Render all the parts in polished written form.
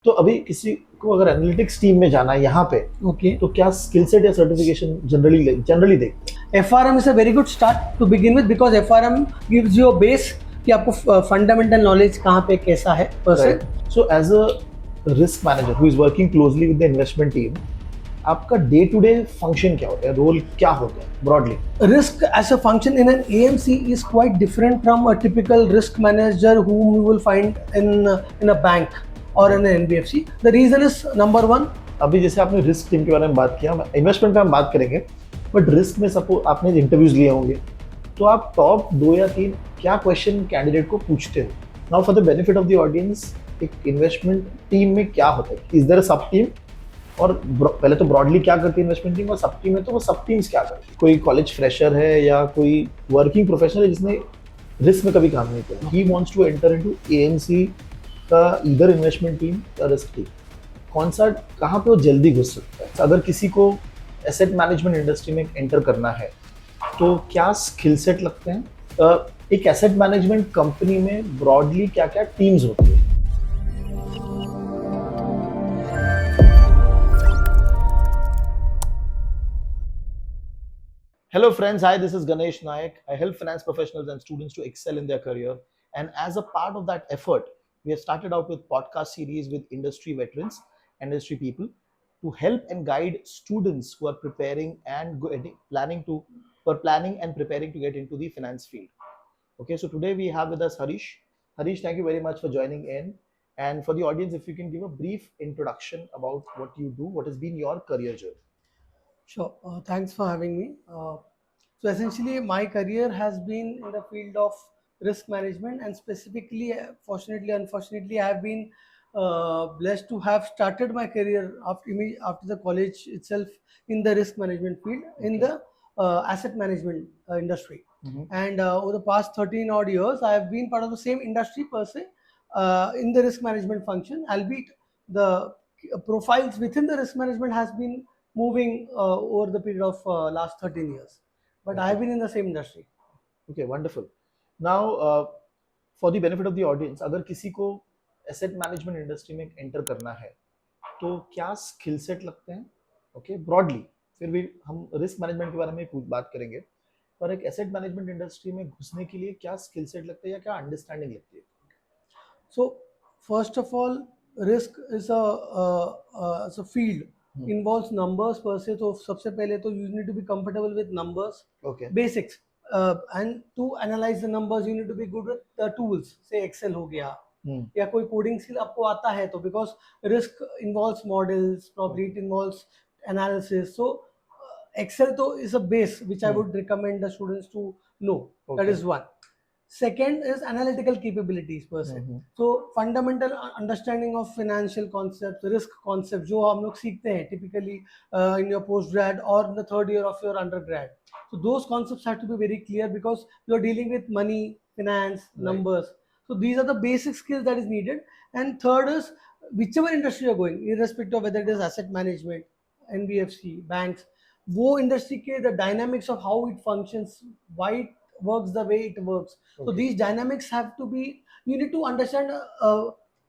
तो अभी किसी को अगर एनालिटिक्स टीम में जाना है यहाँ पे, Okay. तो क्या स्किल सेट या सर्टिफिकेशन जनरली देखते हैं? FRM is a very good start to begin with because FRM gives you a base कि आपको फंडामेंटल नॉलेज कहाँ पे कैसा है person. Right, so as a risk manager who is working closely with the investment team, आपका day to day function क्या होता है, रोल क्या होता है broadly? Risk as a function in an AMC is quite different from a typical risk manager whom you will find in a bank or in an NBFC. The reason is number one. अभी जैसे आपने risk team के बारे में बात किया, investment पे हम बात करेंगे, बट रिस्क में सपोज आपने इंटरव्यूज लिए होंगे, तो आप टॉप 2 या 3 क्या क्वेश्चन कैंडिडेट को पूछते हो? Now for the benefit of the audience, एक इन्वेस्टमेंट टीम में क्या होता है? इज देयर अ सब टीम? और पहले तो ब्रॉडली क्या करती है इन्वेस्टमेंट टीम, और सब टीम है तो वो सब टीम्स क्या करती है? कोई कॉलेज फ्रेशर है या कोई वर्किंग प्रोफेशनल है जिसने रिस्क में कभी काम नहीं किया, he wants to enter into AMC का ईदर इन्वेस्टमेंट टीम या रिस्क टीम, कौन सा, कहाँ पे वो जल्दी घुस सकता है? अगर किसी को एसेट मैनेजमेंट इंडस्ट्री में एंटर करना है तो क्या स्किल सेट लगते हैं? एक एसेट मैनेजमेंट कंपनी में ब्रॉडली क्या क्या टीम्स होती है? Hello friends, hi, this is Ganesh Nayak. I help finance professionals and students to excel in their career. And as a part of that effort, we have started out with podcast series with industry veterans, industry people, to help and guide students who are preparing and planning and preparing to get into the finance field. Okay, so today we have with us Harish. Harish, thank you very much for joining in. And for the audience, if you can give a brief introduction about what you do, what has been your career journey? Sure. Thanks for having me. So essentially, my career has been in the field of risk management, and specifically, fortunately, unfortunately, I have been blessed to have started my career after the college itself in the risk management field in the asset management industry. Mhm. And over the past 13 odd years, I have been part of the same industry per se in the risk management function, albeit the profiles within the risk management has been moving over the period of last 13 years. But I have been in the same industry. Okay, wonderful. Now, for the benefit of the audience, अगर किसी को asset management industry में enter करना है तो क्या skill set लगते हैं? ओके, ब्रॉडली, फिर भी हम रिस्क मैनेजमेंट के बारे में बात करेंगे, पर एक एसेट मैनेजमेंट इंडस्ट्री में घुसने के लिए क्या स्किल सेट लगता है या क्या अंडरस्टैंडिंग लगती है? So, first of all, risk is a field involves numbers per se. तो सबसे पहले तो you need to be comfortable with numbers, Okay. basics, and to analyze the numbers you need to be good with the tools. Say Excel हो गया, या कोई coding skill आपको आता है तो, because risk involves models, probably it involves analysis. So Excel तो is a base which I would recommend the students to know. That Okay. is one. Second is analytical capabilities per se. So fundamental understanding of financial concepts, risk concepts जो हम लोग सीखते हैं typically in your post grad or in the third year of your undergrad. So those concepts have to be very clear because you are dealing with money, finance, numbers. So these are the basic skills that is needed. And third is whichever industry you are going, irrespective of whether it is asset management, NBFC, banks, वो industry के the dynamics of how it functions, why it works the way it works. So these dynamics have to be, you need to understand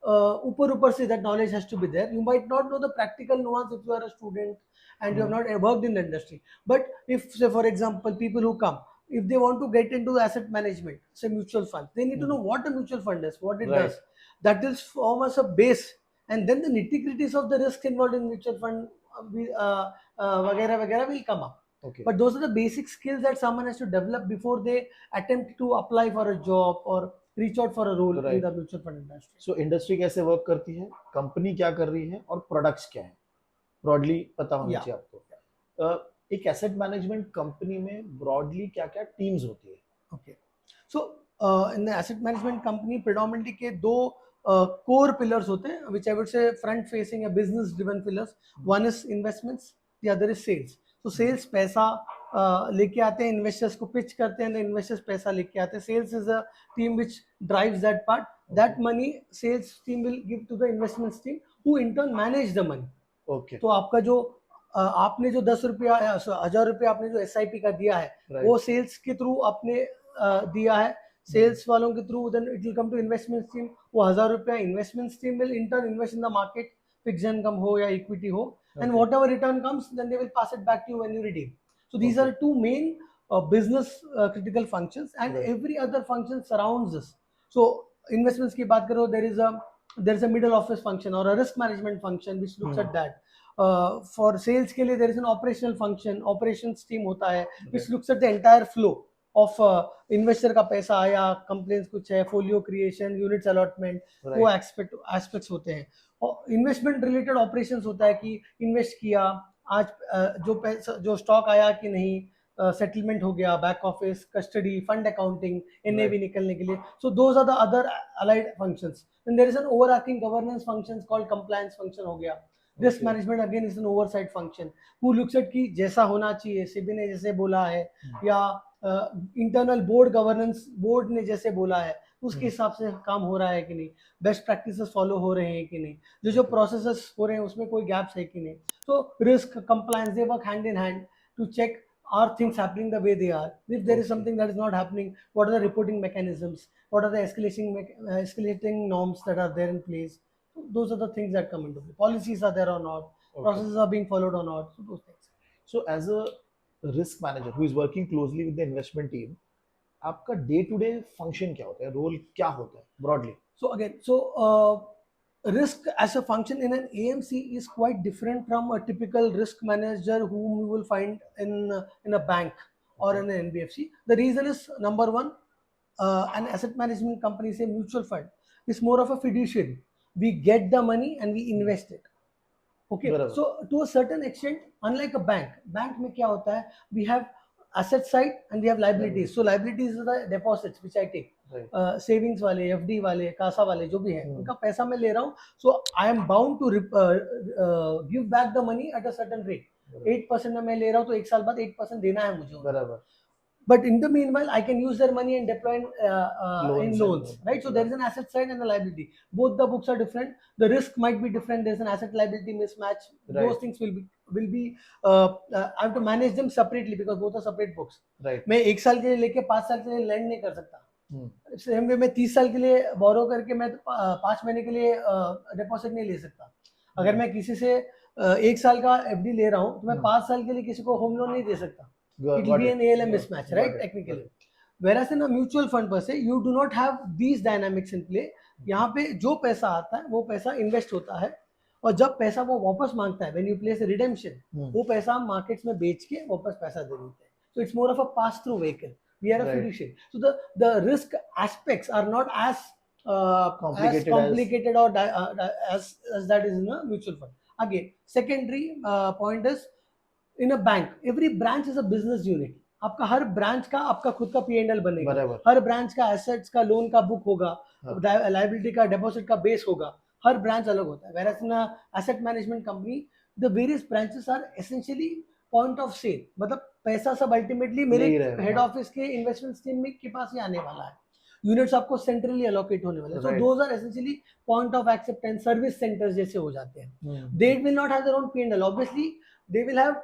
ऊपर से that knowledge has to be there. You might not know the practical nuance if you are a student and you have not worked in the industry. But if, say for example, people who come, if they want to get into asset management, say mutual fund, they need to know what a mutual fund is, what it does. That will form as a base, and then the nitty-gritties of the risk involved in mutual fund वगैरह वगैरह will come up. Okay. But those are the basic skills that someone has to develop before they attempt to apply for a job or reach out for a role in the mutual fund industry. So industry कैसे work करती है, company क्या कर रही है और products क्या है, ब्रॉडली पता होना चाहिए आपको। एक एसेट मैनेजमेंट कंपनी में ब्रॉडली क्या क्या टीम्स होती है? Okay. So in the asset management company predominantly के दो core pillars होते हैं, which I would say front facing a business driven pillars. One is investments, the other is sales. So sales पैसा लेके आते हैं, इन्वेस्टर्स को पिच करते हैं, इन्वेस्टर्स पैसा लेके आते हैं. Sales is a team which drives that part. That money sales team will give to the investments team who in turn manage the money. Okay. तो आपका जो आपने जो 10 रुपया 1000 रुपया आपने जो SIP का दिया है, वो सेल्स के थ्रू आपने दिया है. सेल्स वालों के through then it will come to investment stream, वो 1000 रुपया investment stream will in turn invest in the market, fix income हो या इक्विटी हो, and Okay. whatever return comes then they will pass it back to you when you redeem. So these Okay. are two main business critical functions, and Right. every other function surrounds this. So investments की बात करो, there is a middle office function or a risk management function which looks at that. For sales के लिए there is an operational function, operations team होता है which looks at the entire flow of investor का पैसा आया, complaints कुछ है, folio creation, units allotment, वो aspects होते हैं. इन्वेस्टमेंट रिलेटेड ऑपरेशंस होता है कि इन्वेस्ट किया, आज जो पैसा जो स्टॉक आया कि नहीं, सेटलमेंट हो गया, back office, custody, fund accounting, NAV निकलने के लिए. So those are the other allied functions. Then there is an overarching governance functions called compliance function हो गया. Risk management again is an oversight function who looks at कि जैसा होना चाहिए सेबी ने जैसे बोला है या इंटरनल बोर्ड गवर्नेंस बोर्ड ने जैसे बोला है उसके हिसाब से काम हो रहा है कि नहीं, बेस्ट प्रैक्टिसेस फॉलो हो रहे हैं कि नहीं, जो प्रोसेसेस हो रहे हैं उसमें कोई गैप्स है कि नहीं. So risk, compliance, they work hand in hand to check are things happening the way they are. If there is something that is not happening, what are the reporting mechanisms? What are the escalating norms that are there in place? So those are the things that come into play. Policies are there or not? Okay. Processes are being followed or not? So those things. So as a risk manager who is working closely with the investment team, आपका day to day function क्या होता है, role क्या होता है broadly? So again, risk as a function in an AMC is quite different from a typical risk manager whom you will find in a bank or in an NBFC. The reason is number one, an asset management company, say mutual fund, is more of a fiduciary. We get the money and we invest it. Okay, Barabar. so to a certain extent, unlike a bank में क्या होता है, we have asset side and we have liabilities. So liabilities are the deposits which I take. Savings वाले, FD वाले, कासा वाले जो भी है उनका पैसा मैं ले रहा हूँ. So I am bound to give back the money at a certain rate. 8% में मैं ले रहा हूँ तो एक साल बाद 8% देना है मुझे. बराबर. But in the meanwhile, I can use their money and deploy in loans, right? So there is an asset side and a liability. Both the books are different. The risk might be different. There's an asset liability mismatch. Right. Those things will be. I have to manage them separately because both are separate books. Right. मैं एक साल के लिए लेके 5 साल के लिए lend नहीं कर सकता. सेम वे मैं 30 साल के लिए बोरो करके मैं 5 महीने के लिए डिपॉजिट नहीं ले सकता. अगर मैं किसी से 1 साल का एफडी ले रहा हूँ तो मैं 5 साल के लिए किसी को होम लोन नहीं दे सकता. It will be an ALM mismatch, right? Technically. Whereas in a mutual fund per se, you do not have these dynamics in play. यहाँ पे जो पैसा आता है वो पैसा इन्वेस्ट होता है और जब पैसा वो वापस मांगता है, when you place a redemption, वो पैसा हम मार्केट्स में बेच के वापस पैसा दे देते हैं. So it's more of a pass through vehicle. We are a fiduciary. So the risk aspects are not as complicated or as that is in a mutual fund. Again, secondary point is in a bank, every branch is a business unit. आपका हर branch का आपका खुद का P&L बनेगा. हर branch का assets का loan का book होगा, लायबिलिटी का डिपॉजिट का बेस होगा. हर ब्रांच अलग होता है. Whereas in a asset management company, the various branches are essentially point of sale. मतलब पैसा सब अल्टीमेटली मेरे हेड ऑफिस के इन्वेस्टमेंट टीम के पास ही आने वाला है. यूनिट्स आपको सेंट्रली एलोकेट होने वाले. So those are essentially point of acceptance, service centres जैसे हो जाते हैं. They will not have their own P&L. Obviously they will have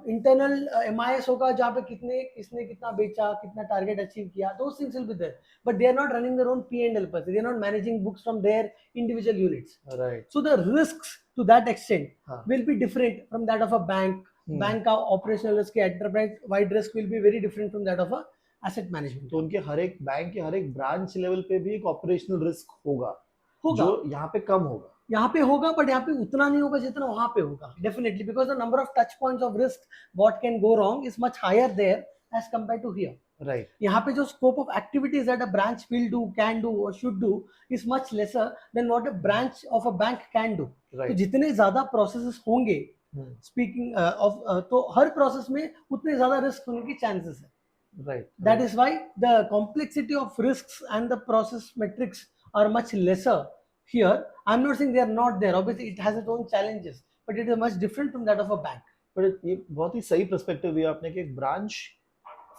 internal MIS होगा जहाँ पे किसने कितना बेचा, कितना टारगेट अचीव किया. those things will be there, but they are not running their own P&L per se. They are not managing books from their individual units. Right. So the risks to that extent will be different from that of a bank. Bank का operational risk, enterprise wide risk will be very different from that of a asset management. तो उनके हर एक bank के हर एक branch level पे भी एक operational risk होगा जो यहाँ पे कम होगा. यहाँ पे होगा बट यहाँ पे उतना नहीं होगा जितना वहां पे होगा. Definitely, because the number of touch points of risk what can go wrong is much higher there as compared to here. Right. यहाँ पे जो scope of activities that a branch will do, can do or should do is much lesser than what a branch of a bank can do. तो जितने ज्यादा processes होंगे speaking of तो हर process में उतने ज्यादा रिस्क होने की चांसेस है. Right. That is why the complexity of risks and the process metrics are much lesser here. I'm not saying they are not there. Obviously it has its own challenges, but it is much different from that of a bank. But ये बहुत ही सही perspective दिया आपने कि एक branch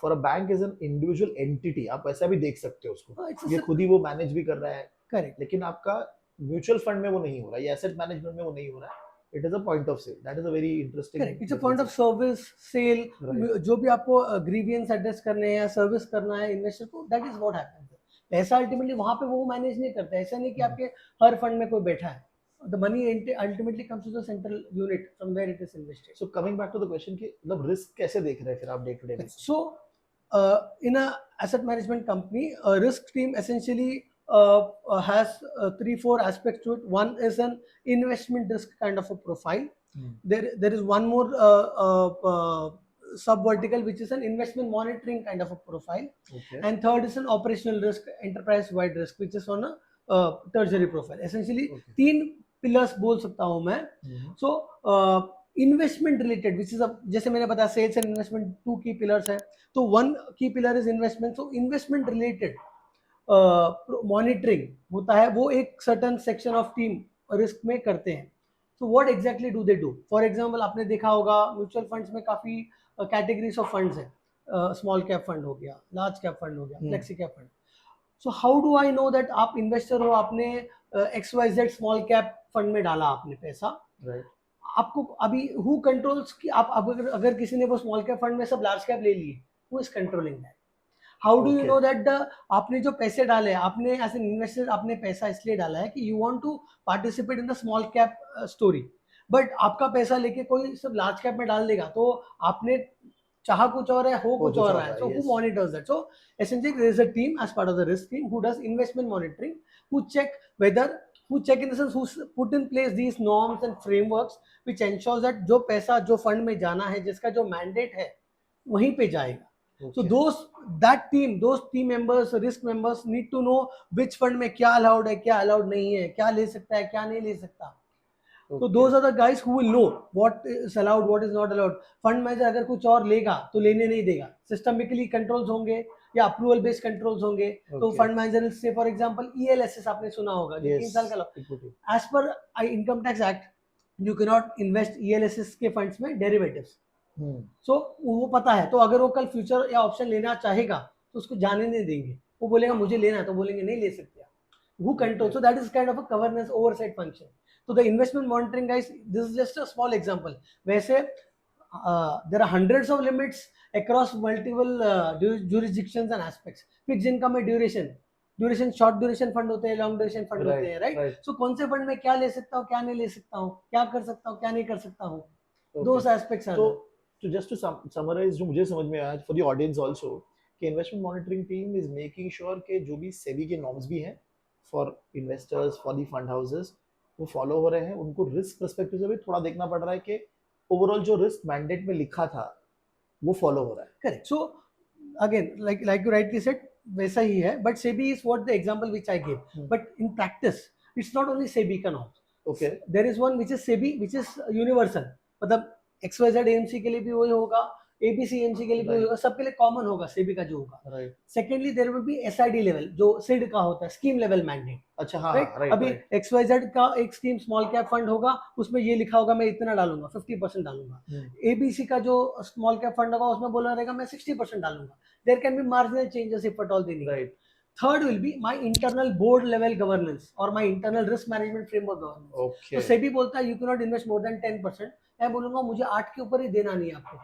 for a bank is an individual entity. आप ऐसा भी देख सकते हो उसको, ये खुद ही वो मैनेज भी कर रहा है. करेक्ट. लेकिन आपका म्यूचुअल फंड में वो नहीं हो रहा है, या एसेट मैनेजमेंट में वो नहीं हो रहा है. It is a point of sale. That is a very interesting. Correct. It's a point of service, sale. जो भी आपको ग्रीवियंस एड्रेस करने हैं या सर्विस करना है इन्वेस्टर को, that is what happens. पैसा अल्टीमेटली वहां पे वो मैनेज नहीं करता, ऐसा नहीं कि आपके हर फंड में कोई बैठा है, the money ultimately comes to the central unit from where it is invested. So coming back to the question कि मतलब रिस्क कैसे देख रहे हैं फिर आप day to day basis? So, in a asset management company, a risk team essentially has 3-4 aspects to it. One is an investment risk kind of a profile. There is one more sub vertical which is an investment monitoring kind of a profile, Okay. and third is an operational risk, enterprise wide risk, which is on a tertiary profile. Essentially Okay. 3 pillars बोल सकता हूँ मैं. So investment related which is, जैसे मैंने बताया sales and investment 2 की pillars हैं, तो 1 की पिलर इज इन्वेस्टमेंट. तो इन्वेस्टमेंट रिलेटेड मॉनिटरिंग होता है, वो एक certain section of team risk में करते हैं. तो what exactly do they do? For example आपने देखा होगा म्यूचुअल फंड्स में काफी कैटेगरीज ऑफ फंड्स हैं. स्मॉल कैप फंड हो गया, लार्ज कैप फंड हो गया, flexi cap fund. So how do I know that आप इन्वेस्टर हो, आपने XYZ स्मॉल कैप फंड में डाला आपने पैसा, राइट. आपको अभी हु कंट्रोल्स कि आप अगर किसी ने वो स्मॉल कैप फंड में सब लार्ज कैप ले लिए, who is controlling that? How do you know that the आपने जो पैसे डाले, आपने एज एन इन्वेस्टर आपने पैसा इसलिए डाला है कि you want to participate in the small cap story, but आपका पैसा लेके कोई सब लार्ज कैप में डाल देगा, तो आपने चाहा कुछ और है, हो कुछ और है. So who monitors that? So essentially there is a team as part of the risk team who does investment monitoring, who check in the sense who put in place these norms and frameworks which ensures that जो पैसा जो fund में जाना है, जिसका जो mandate है वहीं पे जाएगा. So those team members, risk members need to know which fund में क्या allowed है, क्या allowed नहीं है, क्या ले सकता है, क्या नहीं ले सकता. So those are the guys who will know what is allowed, what is not allowed. Fund manager अगर कुछ और लेगा तो लेने नहीं देगा. सिस्टमिकली कंट्रोल्स होंगे या अप्रूवल बेस्ड कंट्रोल्स होंगे. तो फंड मैनेजर से फॉर एग्जांपल ELSS आपने सुना होगा, 3 साल का law. As per income tax act you can not invest ELSS के फंड्स में डेरिवेटिव्स. सो वो पता है, तो अगर वो कल फ्यूचर या ऑप्शन लेना चाहेगा तो उसको जाने नहीं देंगे. वो बोलेगा मुझे लेना है, तो बोलेंगे नहीं ले सकते. Who controls? So that is kind of a governance oversight function. So the investment monitoring guys, this is just a small example. वैसे there are hundreds of limits across multiple jurisdictions and aspects. Fixed income में duration short duration fund होते हैं, long duration fund होते हैं, right? सो कौन से fund में क्या ले सकता हूँ, क्या नहीं ले सकता हूँ, क्या कर सकता हूँ, क्या नहीं कर सकता हूँ, दोस एस्पेक्ट्स आर. तो जस्ट टू समराइज, जो मुझे समझ में आया फॉर द ऑडियंस आल्सो, कि investment monitoring team is making sure कि जो भी सेबी के नॉर्म्स भी हैं for investors, for the fund houses, वो फॉलो हो रहे हैं. उनको रिस्क पर्सपेक्टिव से भी थोड़ा देखना पड़ रहा है कि ओवरऑल जो रिस्क मैंडेट में लिखा था वो फॉलो हो रहा है. Correct. So again like you rightly said, वैसा ही है, but SEBI is what the example which I give, but in practice it's not only SEBI का norm. Okay. There is one which is SEBI, which is universal. मतलब XYZ AMC के लिए भी वही होगा, ABC AMC के लिए भी होगा, सबके लिए कॉमन होगा सेबी का जो होगा. Right. Secondly there will be SID level, जो SID का होता है, स्कीम लेवल मैंडेट. अच्छा, हाँ, राइट. अभी XYZ का एक स्कीम स्मॉल कैप फंड होगा, उसमें ये लिखा होगा मैं इतना डालूंगा, 50% डालूंगा. ABC का जो स्मॉल कैप फंड होगा उसमें बोला रहेगा मैं 60% डालूंगा. There can be marginal changes if at all they need. Right. Third will be my internal board level governance or my internal risk management framework governance. Okay. तो सेबी बोलता है you cannot invest more than 10%. मैं बोलूंगा मुझे 8 के ऊपर ही देना नहीं है आपको.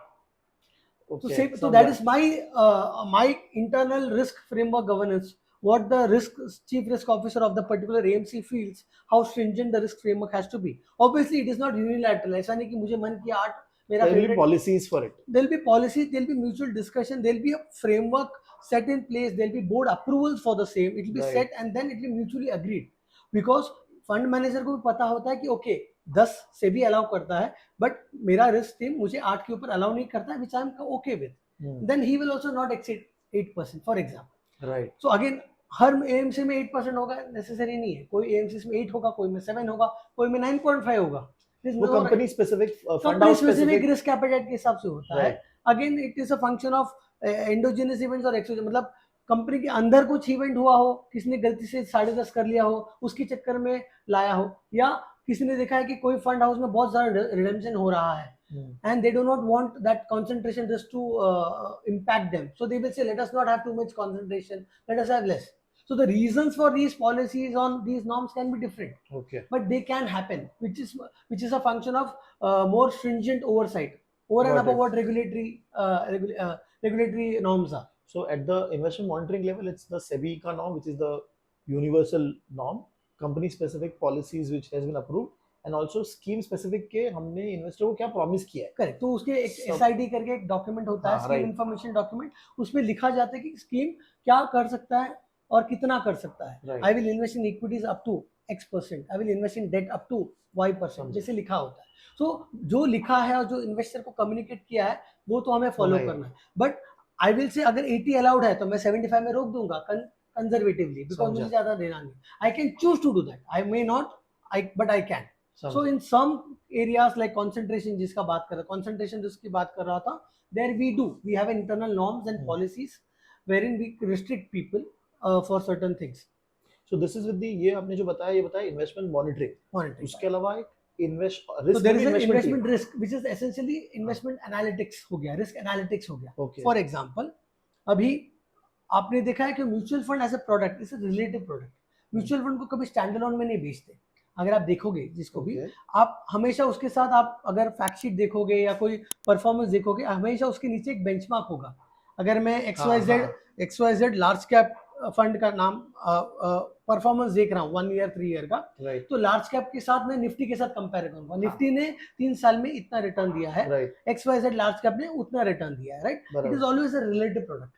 Okay. So that is my internal risk framework governance. What the chief risk officer of the particular AMC feels, how stringent the risk framework has to be. Obviously, it is not unilateral. ऐसा नहीं कि मुझे मन किया 8 मेरा favorite. There will be policies for it. There will be policies. There will be mutual discussion. There will be a framework set in place. There will be board approvals for the same. It will be set and then it will be mutually agreed. Because fund manager को भी पता होता है कि okay 10 से भी allow करता है, बट मेरा रिस्क टीम मुझे 8 के ऊपर अलाउ नहीं करता है, which I am okay with. Then he will also not exceed 8% for example. Right. So again हर AMC में 8% होगा नेसेसरी नहीं है. कोई AMC में 8 होगा, कोई में 7 होगा, कोई में 9.5 होगा. वो company specific fund house specific risk appetite के हिसाब से होता है. Again it is a function of endogenous events और एक्सोजेनस. मतलब कंपनी के अंदर कुछ इवेंट हुआ हो, किसी ने गलती से 10.5 कर लिया हो, उसके चक्कर में लाया हो, या किसी ने देखा है कि कोई फंड हाउस में बहुत सारा रिडेम्पशन हो रहा है and they do not want that concentration risk to impact them, so they will say let us not have too much concentration, let us have less. So the reasons for these policies on these norms can be different, okay, but they can happen, which is a function of more stringent oversight over and above what regulatory norms are. So at the investment monitoring level, it's the SEBI का norm, which is the universal norm, company specific policies which has been approved, and also scheme specific के हमने investor को क्या promise किया है. Correct. तो उसके एक सब- SID करके एक डॉक्यूमेंट होता है, हाँ, स्कीम right. Information document. उसमें लिखा जाता है कि स्कीम क्या कर सकता है और कितना कर सकता है. Right. I will invest in equities up to X%, I will invest in debt up to Y%, समझा. जैसे लिखा होता है. तो जो लिखा है और जो इन्वेस्टर को कम्युनिकेट किया है वो तो हमें फॉलो होना ही है. करना है. बट आई विल से अगर 80 अलाउड है तो मैं 75 में रोक दूंगा कंजर्वेटिवली, बिकॉज समझा. मुझे ज्यादा देना नहीं. I can choose to do that, I may not, but I can. So समझा. in some areas like concentration जिसका बात कर रहा, concentration risk की बात कर रहा था, there we have internal norms and policies wherein we restrict people for certain things. So this is with the ये आपने जो बताया, ये बताया इन्वेस्टमेंट मॉनिटरिंग. Monitoring. उसके अलावा एक invest So risk there is an investment risk which is essentially investment analytics हो गया, risk analytics हो गया. Okay. For example, अभी आपने देखा है कि mutual fund as a product is a relative product. Mutual fund को कभी स्टैंड अलोन में नहीं बेचते. अगर आप देखोगे जिसको भी, Okay. आप हमेशा उसके साथ, आप अगर फैक्ट शीट देखोगे या कोई परफॉर्मेंस देखोगे, हमेशा उसके नीचे एक बेंचमार्क होगा. अगर मैं XYZ लार्ज कैप फंड का नाम परफॉर्मेंस देख रहा हूँ 1 ईयर 3 ईयर का, राइट. तो लार्ज कैप के साथ मैं निफ्टी के साथ कंपेयर करूंगा. निफ्टी ने 3 साल में इतना रिटर्न दिया है, राइट. XYZ लार्ज कैप ने उतना रिटर्न दिया है. राइट. इट बराबर. Is always a relative product.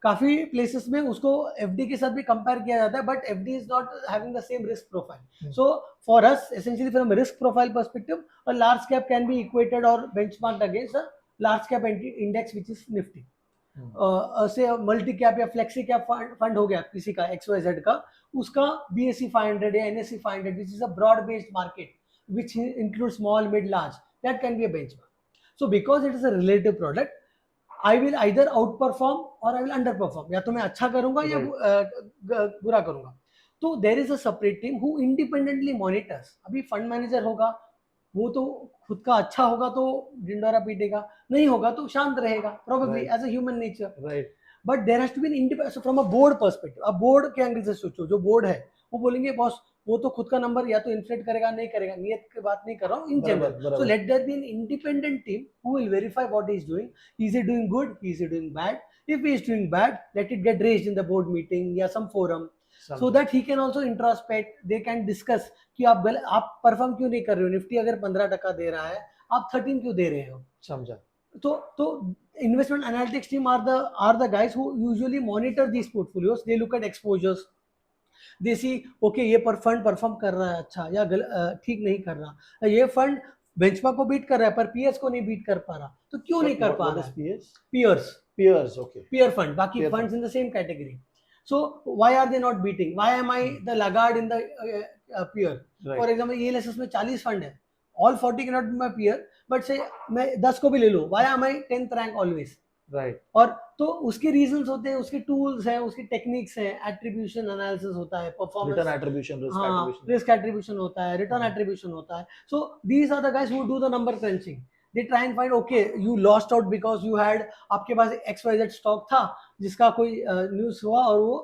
काफी प्लेसेस में उसको एफडी के साथ भी कंपेयर किया जाता है, but FD is not having the same risk profile. So for us essentially from risk profile perspective, a large cap can be equated or benchmarked against a large cap index which is nifty. से multi cap या flexi cap fund हो गया किसी का XYZ का, उसका BSE 500 या NSE 500 which is a broad based market which includes small, mid, large, that can be a benchmark. So because it is a relative product, I will either outperform or I will underperform. या तो मैं अच्छा करूंगा या बुरा करूंगा. तो there is a separate team who independently monitors. अभी फंड मैनेजर होगा, वो तो खुद का अच्छा होगा तो डिंडोरा पीटेगा, नहीं होगा तो शांत रहेगा, probably Right. as a human nature. Right. But there has to be an independent. So from a board perspective, अब बोर्ड के एंगल से सोचो, जो बोर्ड है वो बोलेंगे बॉस वो तो खुद का नंबर या तो इन्फ्लेट करेगा, नहीं करेगा, नियत की बात नहीं कर रहा हूँ, इन बराबर, जनरल. बराबर. So let there be an independent team who will verify what he is doing. Is he doing good, is he doing bad? If he is doing bad, let it get raised in the board meeting या some forum, so that he can also introspect. They can discuss कि आप perform क्यों नहीं कर रहे हो. Nifty अगर 15% दे रहा है, आप 13 क्यों दे रहे हो? समझा. तो investment analytics team are the guys who usually monitor these portfolios. They look at exposures. They see okay ये फंड परफॉर्म कर रहा है अच्छा या ठीक नहीं कर रहा, ये फंड बेंचमार्क को बीट कर रहा है पर पीएस को नहीं बीट कर पा रहा, तो क्यों नहीं कर पा रहा है? पीयर्स, ओके, पीयर फंड, बाकी funds in the same category. So why are they not beating? Why am I the laggard in the peer? For example ELSS में 40 फंड है, all 40 can not be my peer, but say मैं 10 को भी ले लूं, why am I 10th rank always? Right. और तो उसके रीजंस होते हैं, उसके टूल्स हैं, उसकी टेक्निक्स हैं, एट्रीब्यूशन एनालिसिस होता है, performance, return attribution, risk attribution होता है, रिटर्न एट्रीब्यूशन होता है. So these are the guys who do the number crunching. They try and find okay you lost out because you had, आपके पास XYZ stock था जिसका कोई न्यूज हुआ और वो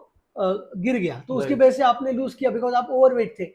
गिर गया, तो उसकी वजह से आपने लूज किया बिकॉज आप ओवरवेट थे.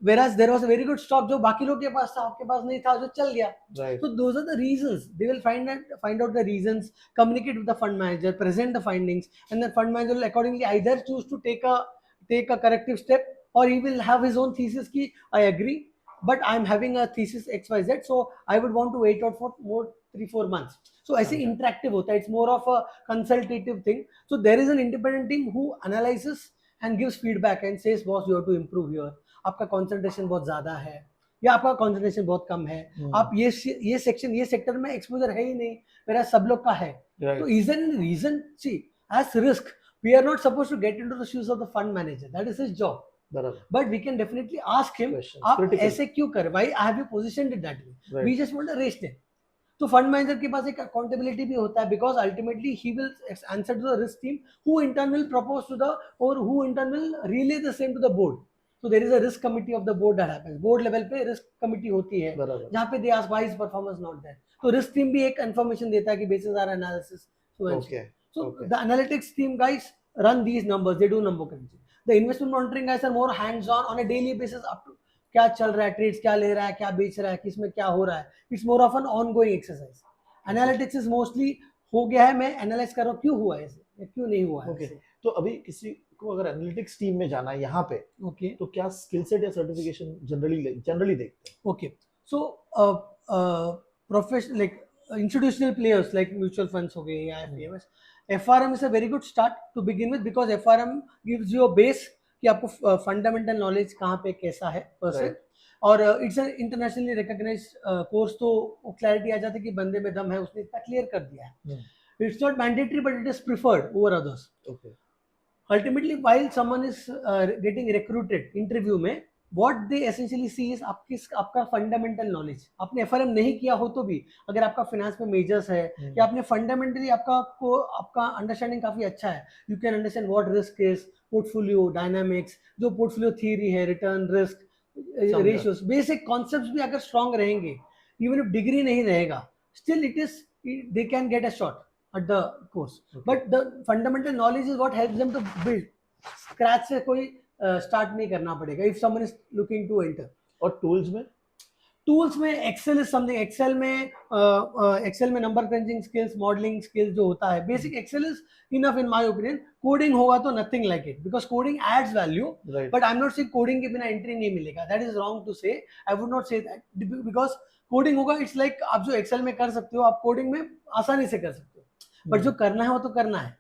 Whereas there was a very good stock जो बाकी लोग के पास था, आपके पास नहीं था, जो चल गया. Right. So those are the reasons. They will find out the reasons, communicate with the fund manager, present the findings, and the fund manager will accordingly either choose to take a corrective step, or he will have his own thesis ki I agree, but I'm having a thesis XYZ, so I would want to wait out for more 3-4 months. So ऐसे interactive होता है. It's more of a consultative thing. So there is an independent team who analyzes and gives feedback and says boss you have to improve here, आपका concentration बहुत ज्यादा है या आपका concentration बहुत कम है, आप ये सेक्शन ये सेक्टर में एक्सपोजर है ही नहीं, मेरा सब लोग का है. तो is an reason, see as risk we are not supposed to get into the shoes of the fund manager, that is his job. But we can definitely ask him आप ऐसे क्यों कर, why I have you positioned it that way, we just want to rest it. तो fund manager के पास एक accountability भी होता है, because ultimately he will answer to the risk team who internal propose to the or who internal relay the same to the board. So there is a risk committee of the board that happens. Board level पे risk committee होती है जहाँ पे they ask why is performance not there. तो risk team भी एक information देता है कि basis our analysis. So the analytics team guys run these numbers. They do number crunching. The investment monitoring guys are more hands on a daily basis up to क्या चल रहा है, trades क्या ले रहा है, क्या बेच रहा है, किसमें क्या हो रहा है. It's more of an ongoing exercise. Analytics is mostly हो गया है, मैं एनालाइज कर रहा हूँ क्यों हुआ ऐसे या क्यों नहीं हुआ ओके, ऐसे। तो अभी किसी को अगर एनालिटिक्स टीम में जाना है यहाँ पे, ओके तो क्या स्किल सेट या सर्टिफिकेशन जनरली देखते हैं? okay so professional like institutional players like mutual funds हो गए या FPMS, FRM is a very good start to begin with because FRM gives you a base कि आपको फंडामेंटल नॉलेज कहाँ पे कैसा है पर्सन, Right. और it's an internationally recognised course, तो क्लैरिटी आ जाती है कि बंदे में दम है, उसने इतना क्लियर कर दिया है. It's not mandatory but it is preferred over others. Okay. Ultimately while someone is getting recruited interview में, what they essentially see is आपका फंडामेंटल नॉलेज. आपने एफआरएम नहीं किया हो तो भी अगर आपका फाइनेंस में मेजर्स है या आपने फंडामेंटली आपका अंडरस्टैंडिंग काफी अच्छा है, you can understand what risk is, portfolio dynamics, जो पोर्टफोलियो थियरी है, return risk ratios, basic concepts भी अगर स्ट्रांग रहेंगे, इवन इफ डिग्री नहीं रहेगा, still it is they can get a shot at the course. Okay. But the fundamental knowledge is what helps them to build. Scratch से कोई start नहीं करना पड़ेगा if someone is looking to enter. और tools में? Tools में Excel is something, Excel में number crunching skills, modelling skills जो होता है, basic Excel is enough in my opinion. Coding होगा तो nothing like it because coding adds value, but I am not saying coding के बिना entry नहीं मिलेगा. दैट इज रॉन्ग टू से. I would not say that because coding होगा, it's like आप जो एक्सेल में कर सकते हो आप कोडिंग में आसानी से कर सकते हो, बट जो करना है वो तो करना है.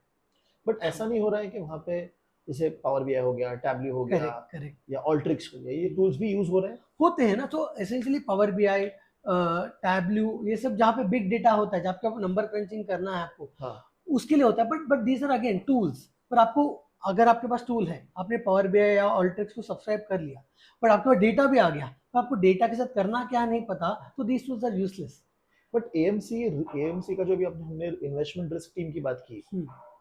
बट ऐसा नहीं हो रहा है कि वहाँ पे जैसे पावर बीआई हो गया, टैबल्यू हो गया, करेक्ट या ऑल्ट्रिक्स हो गया, ये टूल्स भी यूज हो रहे हैं? होते हैं ना. तो एसेंशियली पावर बीआई, टैबल्यू, ये सब जहाँ पे बिग डेटा होता है, जहाँ पे नंबर क्रंचिंग करना है आपको, हाँ. उसके लिए होता है. But these are again tools. पर आपको अगर आपके पास टूल है, आपने पावर बीआई या ऑल्ट्रिक्स को सब्सक्राइब कर लिया, बट आपके पास डेटा भी आ गया, तो आपको डेटा के साथ करना क्या नहीं पता, तो these tools are useless. But AMC का जो भी हमने इन्वेस्टमेंट रिस्क टीम की बात की,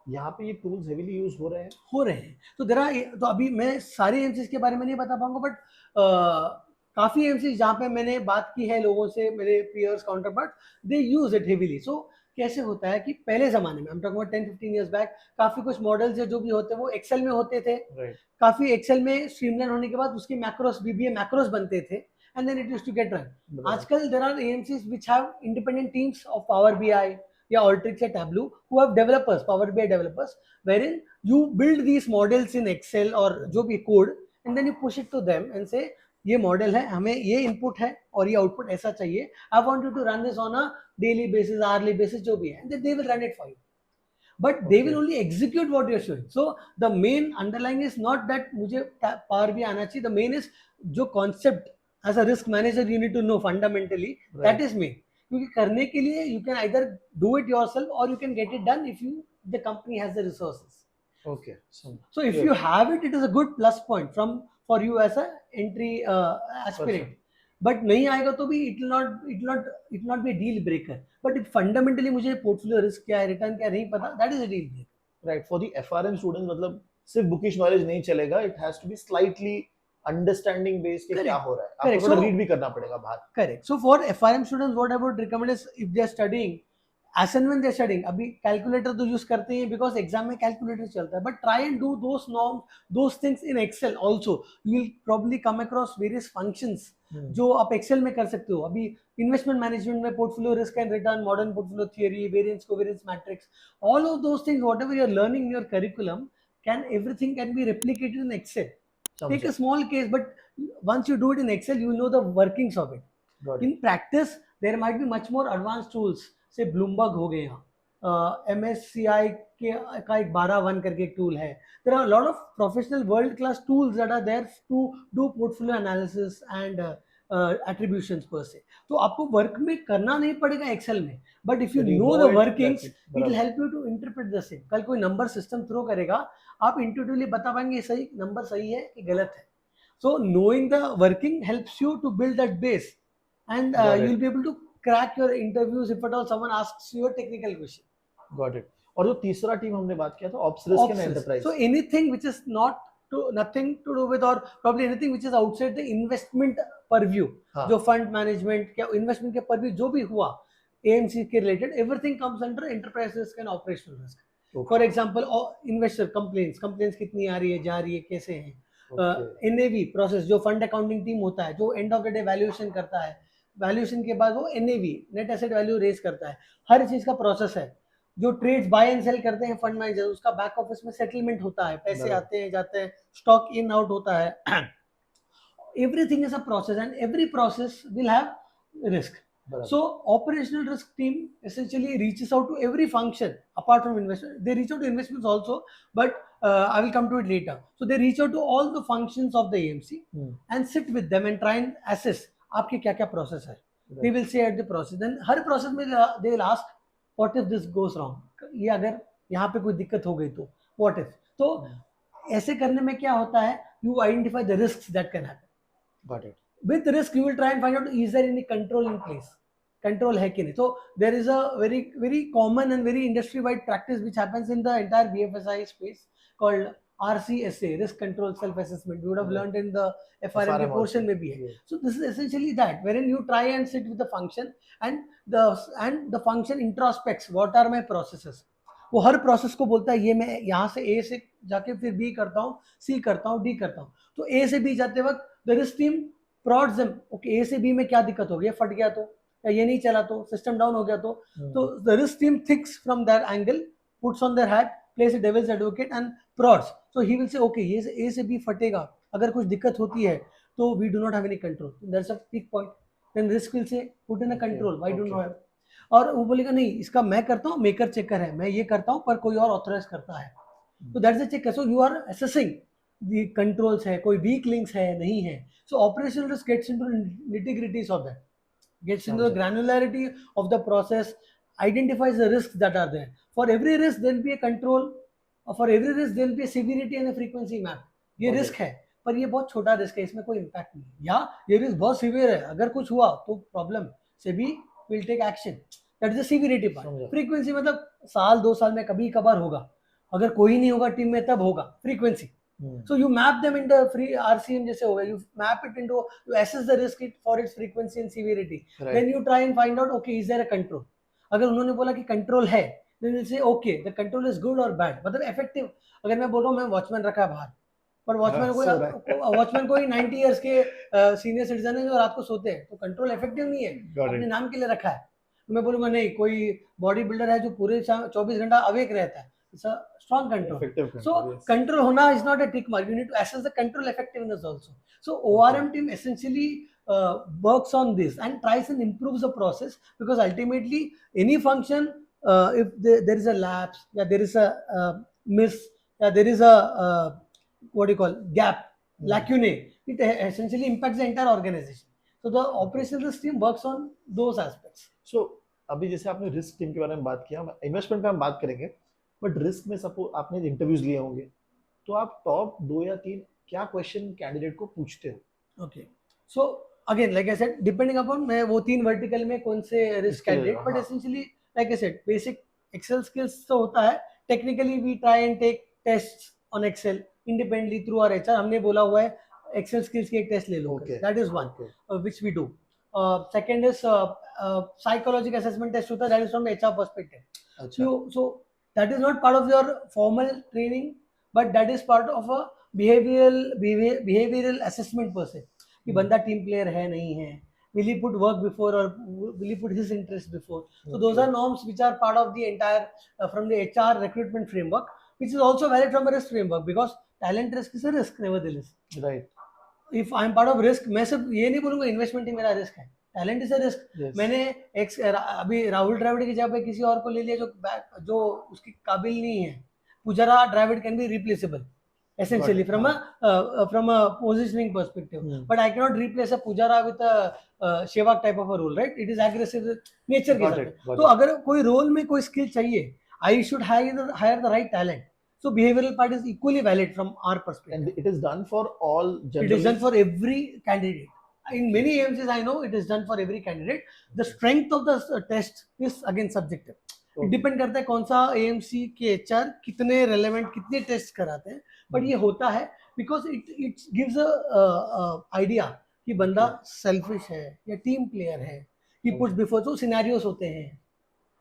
यहाँ पे ये टूल्स हेवीली यूज हो रहे हैं. तो तो अभी मैं सारे एमसीज के बारे में नहीं बता पाऊंगा, बट काफी एमसीज जहाँ पे मैंने बात की है लोगों से, मेरे peers counterpart, they use it heavily. So कैसे होता है कि पहले जमाने में, हम टॉकिंग अबाउट 10-15 इयर्स बैक, काफी कुछ मॉडल्स जो भी होते हैं वो एक्सेल में होते थे. काफी एक्सेल में स्ट्रीमलाइन होने के बाद उसके मैक्रोस, बीबीए मैक्रोस बनते थे, and then it used to get run. आजकल there are AMCs which have independent teams of Power BI या Alteryx या Tableau who have developers, Power BI developers, wherein you build these models in Excel और जो भी code, and then you push it to them and say ये model है, हमें ये input है और ये आउटपुट ऐसा चाहिए, I want you to run this on a daily basis, hourly basis, जो भी है, they will run it for you. But they will only execute what you're showing. So the main underlying is not that मुझे Power BI आना चाहिए. The main is जो concept as a risk manager you need to know fundamentally, that is main. क्योंकि करने के लिए you can either do it yourself or you can get it done if the company has the resources. Okay. So if you have it, it is a good plus point for you as a entry aspirant. But नहीं आएगा तो भी it will not be deal breaker. But fundamentally मुझे portfolio risk क्या है, return क्या नहीं पता, that is a deal breaker. Right. For the FRM students मतलब सिर्फ बुकिश नॉलेज नहीं चलेगा, it has to be slightly understanding base के क्या हो रहा है, आपको थोड़ा रीड भी करना पड़ेगा बाहर. Correct. So for FRM students what I would recommend is, if they are studying, as and when they are studying, अभी कैलकुलेटर तो यूज करते हैं बिकॉज एग्जाम में कैलकुलेटर चलता है, but try and do those things in Excel also. You will probably come across various functions जो आप Excel में कर सकते हो. अभी इन्वेस्टमेंट मैनेजमेंट में portfolio risk and return, modern portfolio theory, variance covariance matrix, all of those things whatever you are learning in your curriculum, everything can be replicated in Excel. Take a small case, but once you do it in Excel, you know the workings of it. In practice, there might be much more advanced tools. से Bloomberg हो गया, MSCI का एक 12-1 करके एक tool है. There are lot of professional world class tools that are there to do portfolio analysis and attributions per se. तो आपको वर्क में करना नहीं पड़ेगा एक्सेल में, but if you know the workings it will help you to interpret the same. कल कोई number system throw करेगा, आप इंट्यूटिवली बता पाएंगे सही नंबर सही है कि गलत है. So knowing the working helps you to build that base, and you will be able to crack your interviews if at all someone asks you a technical question. Got it. और जो तीसरा team हमने बात किया था, ops risk and enterprise. So anything which is nothing to do with, or probably anything which is outside the investment purview, जो fund management या investment के purview जो भी हुआ AMC के related, everything comes under enterprise risk and operational risk. For example, investor complaints कितनी आ रही है, जा रही है, कैसे हैं. NAV process जो fund accounting team होता है, जो end of the day valuation करता है, वैल्यूएशन के बाद वो NAV net asset value raise करता है, हर चीज का प्रोसेस है. जो ट्रेड्स बाय एंड सेल करते हैं फंड मैनेजर, उसका बैक ऑफिस में सेटलमेंट होता है, पैसे बराबर। आते हैं जाते हैं, स्टॉक इन आउट होता है. Everything is a process and every process will have risk. बराबर। So operational risk team essentially reaches out to every function apart from investment. They reach out to investments also, but I will come to it later. So they reach out to all the functions of the AMC and sit with them and try and assess आपकी क्या क्या process है. They will say at the process. Then her process में they will ask what if this goes wrong. ये अगर यहाँ पे कोई दिक्कत हो गई तो what if. तो ऐसे करने में क्या होता है, you identify the risks that can happen. Got it. With risk you will try and find out is there any control in place, control hai ki nahi. So there is a very common and very industry wide practice which happens in the entire BFSI space called RCSA, risk control self assessment. You would have learned in the FRMP portion maybe. So this is essentially that, wherein you try and sit with the function and the function introspects what are my processes. वो हर process को बोलता है ये मैं यहाँ से ए से जाके फिर बी करता हूँ, सी करता हूँ, डी करता हूँ. तो ए से बी जाते वक्त the risk team prods them. Okay, A से बी में क्या दिक्कत हो गई, फट गया तो, या ये नहीं चला तो, सिस्टम डाउन हो गया तो the risk team thinks from that angle, puts on their hat, place a devil's advocate and prods. So he will say okay, ये से ए से बी फटेगा, अगर कुछ दिक्कत होती है तो we do not have any control. That's a big point. Then risk will say put in a control. Why do not have? और वो बोलेगा नहीं, इसका मैं करता हूँ, मेकर चेकर है, मैं ये करता हूँ पर कोई और ऑथराइज करता है. तो that's a checker. So you are assessing the controls है, कोई वीक लिंक्स है, नहीं है. So operational risk gets into nitty-gritties of that, gets into the granularity of the process, identifies the risks that are there. For every risk there will be a control, or for every risk there will be a severity and a frequency map. ये risk है पर ये बहुत छोटा risk है, इसमें कोई impact नहीं, या ये रिस्क बहुत सीवियर है, अगर कुछ हुआ तो प्रॉब्लम से भी will take action. That is the severity part. Frequency मतलब साल 2 साल में कभी कभार होगा, अगर कोई नहीं होगा टीम में तब होगा frequency. So you map them into free RCM जैसे होगा, you map it into, you assess the risk for its frequency and severity. Then you try and find out okay is there a control. अगर उन्होंने बोला कि control है, then you say okay the control is good or bad, मतलब effective. अगर मैं बोल रहा हूँ मैं वॉचमैन रखा है बाहर, पर वॉचमैन कोई 90 इयर्स के सीनियर सिटीजन है जो रात को सोते हैं, तो कंट्रोल इफेक्टिव नहीं है, अपने नाम के लिए रखा है. मैं बोलूंगा नहीं, कोई बॉडी बिल्डर है जो पूरे 24 घंटा अवेक रहता है, it's a strong control. So control hona is not a tick mark. You need to assess the control effectiveness also. So ORM team essentially works on this and tries and improves the process, because ultimately any function, if there is a lapse, yeah, there is a miss, yeah, there is a what do you call gap, lacunae, it essentially impacts the entire organization. So the operational risk team works on those aspects. So अभी जैसे आपने risk team के बारे में बात किया, investment पे हम बात करेंगे, बट रिस्क में सपोज आपने इंटरव्यूज लिए होंगे, तो आप टॉप 2 या 3 क्या क्वेश्चन कैंडिडेट को पूछते हो? Okay, so again like I said, depending upon मैं वो 3 वर्टिकल में कौन से risk candidate, but essentially like I said basic Excel skills तो होता है. Technically we try and take test on Excel independently through our HR. हमने बोला हुआ है एक्सेल स्किल्स की एक टेस्ट ले लो, that is one which we do. Second is psychological assessment test होता है, that is from HR perspective. So that is not part of your formal training, but that is part of a behavioral assessment per se, कि बंदा team player है नहीं है, will he put work before or will he put his interest before. So those are norms which are part of the entire from the HR recruitment framework, which is also valid from a risk framework, because talent risk is a risk nevertheless. Right. If I am part of risk, मैं सिर्फ ये नहीं बोलूँगा investment ही मेरा risk है, talent is a risk. मैंने अभी राहुल द्रविड़ की जगह पे किसी और को ले लिया जो उसकी काबिल नहीं है. Pujara Dravid can be replaceable essentially from a positioning perspective, but I cannot replace a Pujara with a Sehwag type of a role, right? It is aggressive nature के साथ. तो अगर कोई रोल में कोई स्किल चाहिए, I should hire the right talent. So behavioral part is equally valid from our perspective. And it is done for all generally. It is done for every candidate. In many AMCs, I know it is done for every candidate. The strength of the test is again subjective. It depend करता है कौन सा AMC के HR कितने relevant कितने test कराते हैं, but ये होता है because it gives a idea कि बंदा selfish है या टीम प्लेयर है, he puts before, तो सिनेरियोस होते हैं.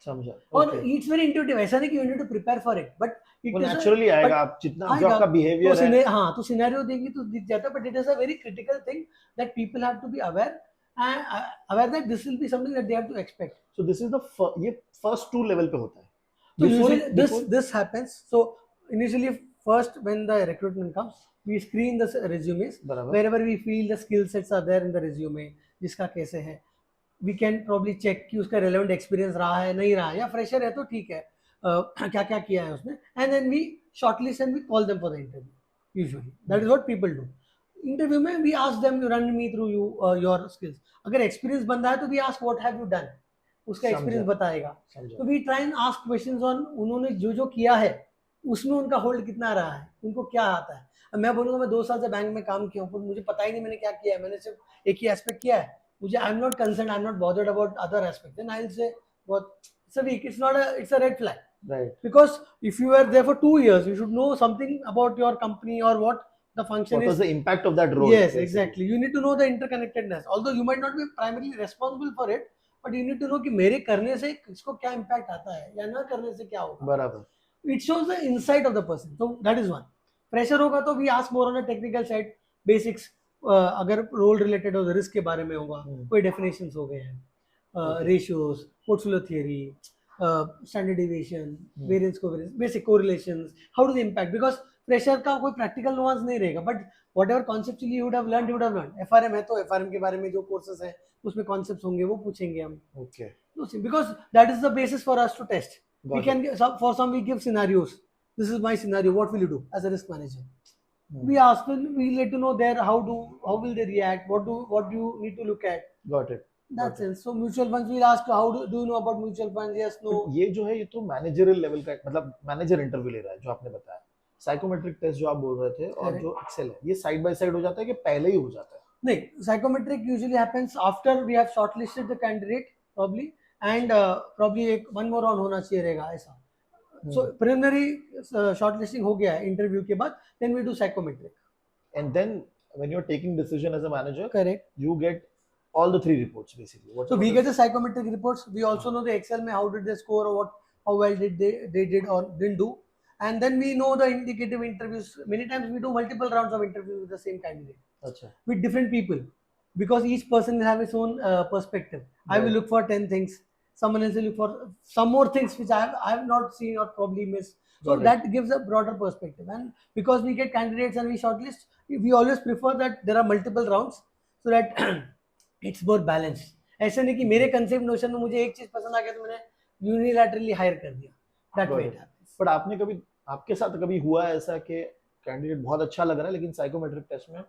समझा. और इट्स वेरी इंट्यूटिव, ऐसा नहीं कि you need to prepare for it, but वो नेचुरली आएगा. आप जितना जो आपका बिहेवियर है, हाँ, तो सिनेरियो देंगे तो दिख जाता है. But it is a very critical thing that people have to be aware that this will be something that they have to expect. So this is the ये फर्स्ट 2 लेवल पे होता है. So Before usually before this happens. So initially, first when the recruitment comes, we screen the resumes. बराबर Wherever we feel the skill sets are there in the resume, जिसका कैसे है, we can probably check कि उसका relevant experience रहा है नहीं रहा है, या fresher है तो ठीक है, क्या क्या किया है उसने, and then we shortlist and we call them for the interview. Usually that is what people do. Interview में we ask them, you run me through your skills. अगर experience बंदा है तो we ask what have you done, उसका समझा experience बताएगा. समझा तो we try and ask questions on उन्होंने जो जो किया है उसमें उनका होल्ड कितना रहा है, उनको क्या आता है. अब मैं बोलूँगा मैं 2 साल से बैंक में काम किया हूँ पर मुझे पता ही नहीं मैंने क्या किया है, मैंने सिर्फ एक ही एस्पेक्ट किया है, मुझे I am not concern, I am not bothered about other aspect, then I will say what it's a weak, it's not it's a red flag. Right Because if you were there for 2 years, you should know something about your company or what the function what is. Was the impact of that role Yes, exactly. You need to know the interconnectedness. Although you might not be primarily responsible for it, but you need to know कि मेरे करने से इसको क्या impact आता है या ना करने से क्या होगा. बराबर It shows the insight of the person. So that is one. Fresher होगा तो we ask more on the technical side, basics. अगर role related हो, risk के बारे में होगा, कोई definitions हो गए हैं, ratios, portfolio theory, standard deviation, variance covariance, basic correlations, how do they impact? Because fresher का कोई practical nuance नहीं रहेगा, but whatever conceptually you would have learned, you would have learned. FRM है तो FRM के बारे में जो courses हैं उसमें concepts होंगे वो पूछेंगे हम. Okay Because that is the basis for us to test. Got We can for some we give scenarios. This is my scenario. What will you do as a risk manager? We ask them. We let to know there how will they react? What do you need to look at? Got it That's it. So mutual funds, we'll ask how do you know about mutual funds? Yes, no. ये जो है ये तो managerial level का मतलब manager interview ले रहा है जो आपने बताया. साइकोमेट्रिक टेस्ट जो आप बोल रहे थे और Correct. जो एक्सेल है ये साइड बाय साइड हो जाता है कि पहले ही हो जाता है. नहीं, psychometric usually happens after we have shortlisted the candidate probably, and probably एक one more round होना चाहिए रहेगा ऐसा. So preliminary shortlisting हो गया है इंटरव्यू के बाद, then we do psychometric. And then when you're taking decision as a manager, Correct. you get all the 3 reports basically. So we get the psychometric reports. We also know the Excel में how did they score or how well did they did or didn't do, and then we know the indicative interviews. Many times we do multiple rounds of interviews with the same candidate अच्छा with different people, because each person will have his own perspective. I will Right. look for 10 things. Someone else will look for some more things which I have not seen or probably missed. So Got it. that gives a broader perspective. And because we get candidates and we shortlist, we always prefer that there are multiple rounds so that it's more balanced. ऐसे नहीं कि मेरे concept notion में मुझे एक चीज पसंद आ गया तो मैंने यूनिलैटरली हायर कर दिया. That Got way it. it happens. But आपने कभी आपके साथ कभी हुआ ऐसा कि कैंडिडेट बहुत अच्छा लग रहा है लेकिन साइकोमेट्रिक टेस्ट में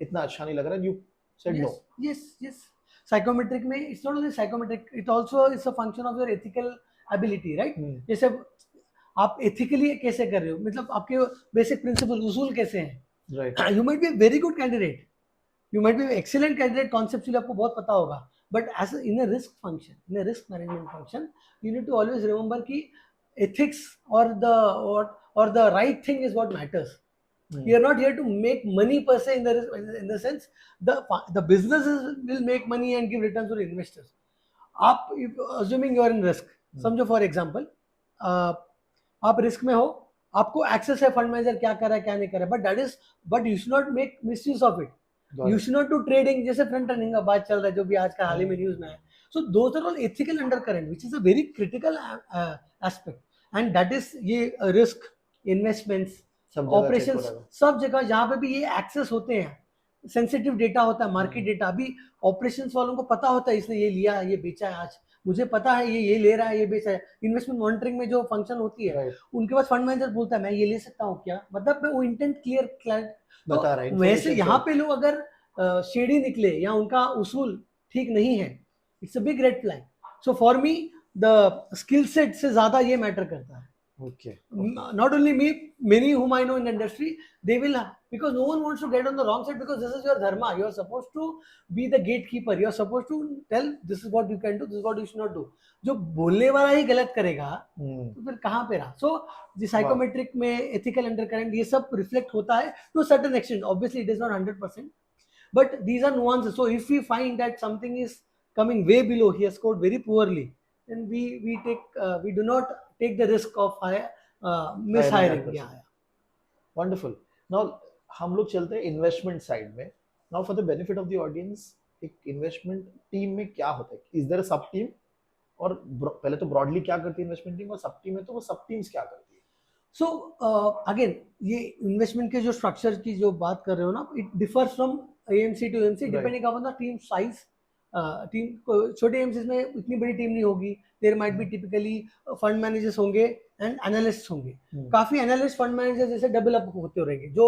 इतना अच्छा नहीं लग रहा है, you said no. Yes. Psychometric में it's not only psychometric, it also is a function of your ethical ability, right? जैसे आप ethically कैसे कर रहे हो, मतलब आपके basic principle उसूल कैसे हैं. Right You might be a very good candidate, you might be an excellent candidate, conceptually आपको बहुत पता होगा, but in a risk function, in a risk management function, you need to always remember कि ethics or the right thing is what matters. We are not here to make money per se in the sense the businesses will make money and give returns to the investors. आप assuming you are in risk, समझो for example आप risk में हो, आपको access है fund manager क्या कर रहा है क्या नहीं कर रहा है, but you should not make misuse of it. You should not do trading, जैसे फ्रंट रनिंग का बात चल रहा है जो भी आज का हाल ही में न्यूज में है. So those are all ethical undercurrent, which is a very critical aspect, and that is ये risk, investments, ऑपरेशन, सब जगह जहाँ पे भी ये एक्सेस होते हैं, सेंसिटिव डेटा होता है, मार्केट डेटा. अभी ऑपरेशंस वालों को पता होता है इसने ये लिया ये बेचा है, आज मुझे पता है ये ले रहा है ये बेचा है. इन्वेस्टमेंट मॉनिटरिंग में जो फंक्शन होती है उनके पास फंड मैनेजर बोलता है मैं ये ले सकता हूँ क्या, मतलब वो इंटेंट क्लियर बता रहा है. वैसे यहाँ पे लोग अगर शेडी निकले या उनका उसूल ठीक नहीं है, it's a big red flag. So for me the skill set से ज्यादा ये मैटर करता है. Okay. Not only me, many whom I know in the industry, they will, because no one wants to get on the wrong side, because this is your dharma. You are supposed to be the gatekeeper. You are supposed to tell this is what you can do, this is what you should not do. जो बोलने वाला ही गलत करेगा तो फिर कहाँ पे रहा. So the psychometric में ethical undercurrent ये सब reflect होता है to a certain extent. Obviously it is not 100%, but these are nuances. So if we find that something is coming way below, he has scored very poorly, then we do not take the risk of mishiring. Yeah. Wonderful. Now हम लोग चलते हैं investment side में. Now for the benefit of the audience, एक investment team में क्या होता है? Is there a सब टीम? और पहले तो ब्रॉडली क्या करती है इन्वेस्टमेंट टीम, और सब टीम है तो वो सब टीम्स क्या करती है? सो अगेन ये इन्वेस्टमेंट के जो स्ट्रक्चर की जो बात कर रहे हो ना, it differs from AMC to AMC Right. Depending upon the team size. Team छोटे एएमसीज में इतनी बड़ी टीम नहीं होगी. There might be typically fund managers होंगे एंड एनालिस्ट होंगे. काफी एनालिस्ट फंड मैनेजर जैसे डेवलप होते रहेंगे, जो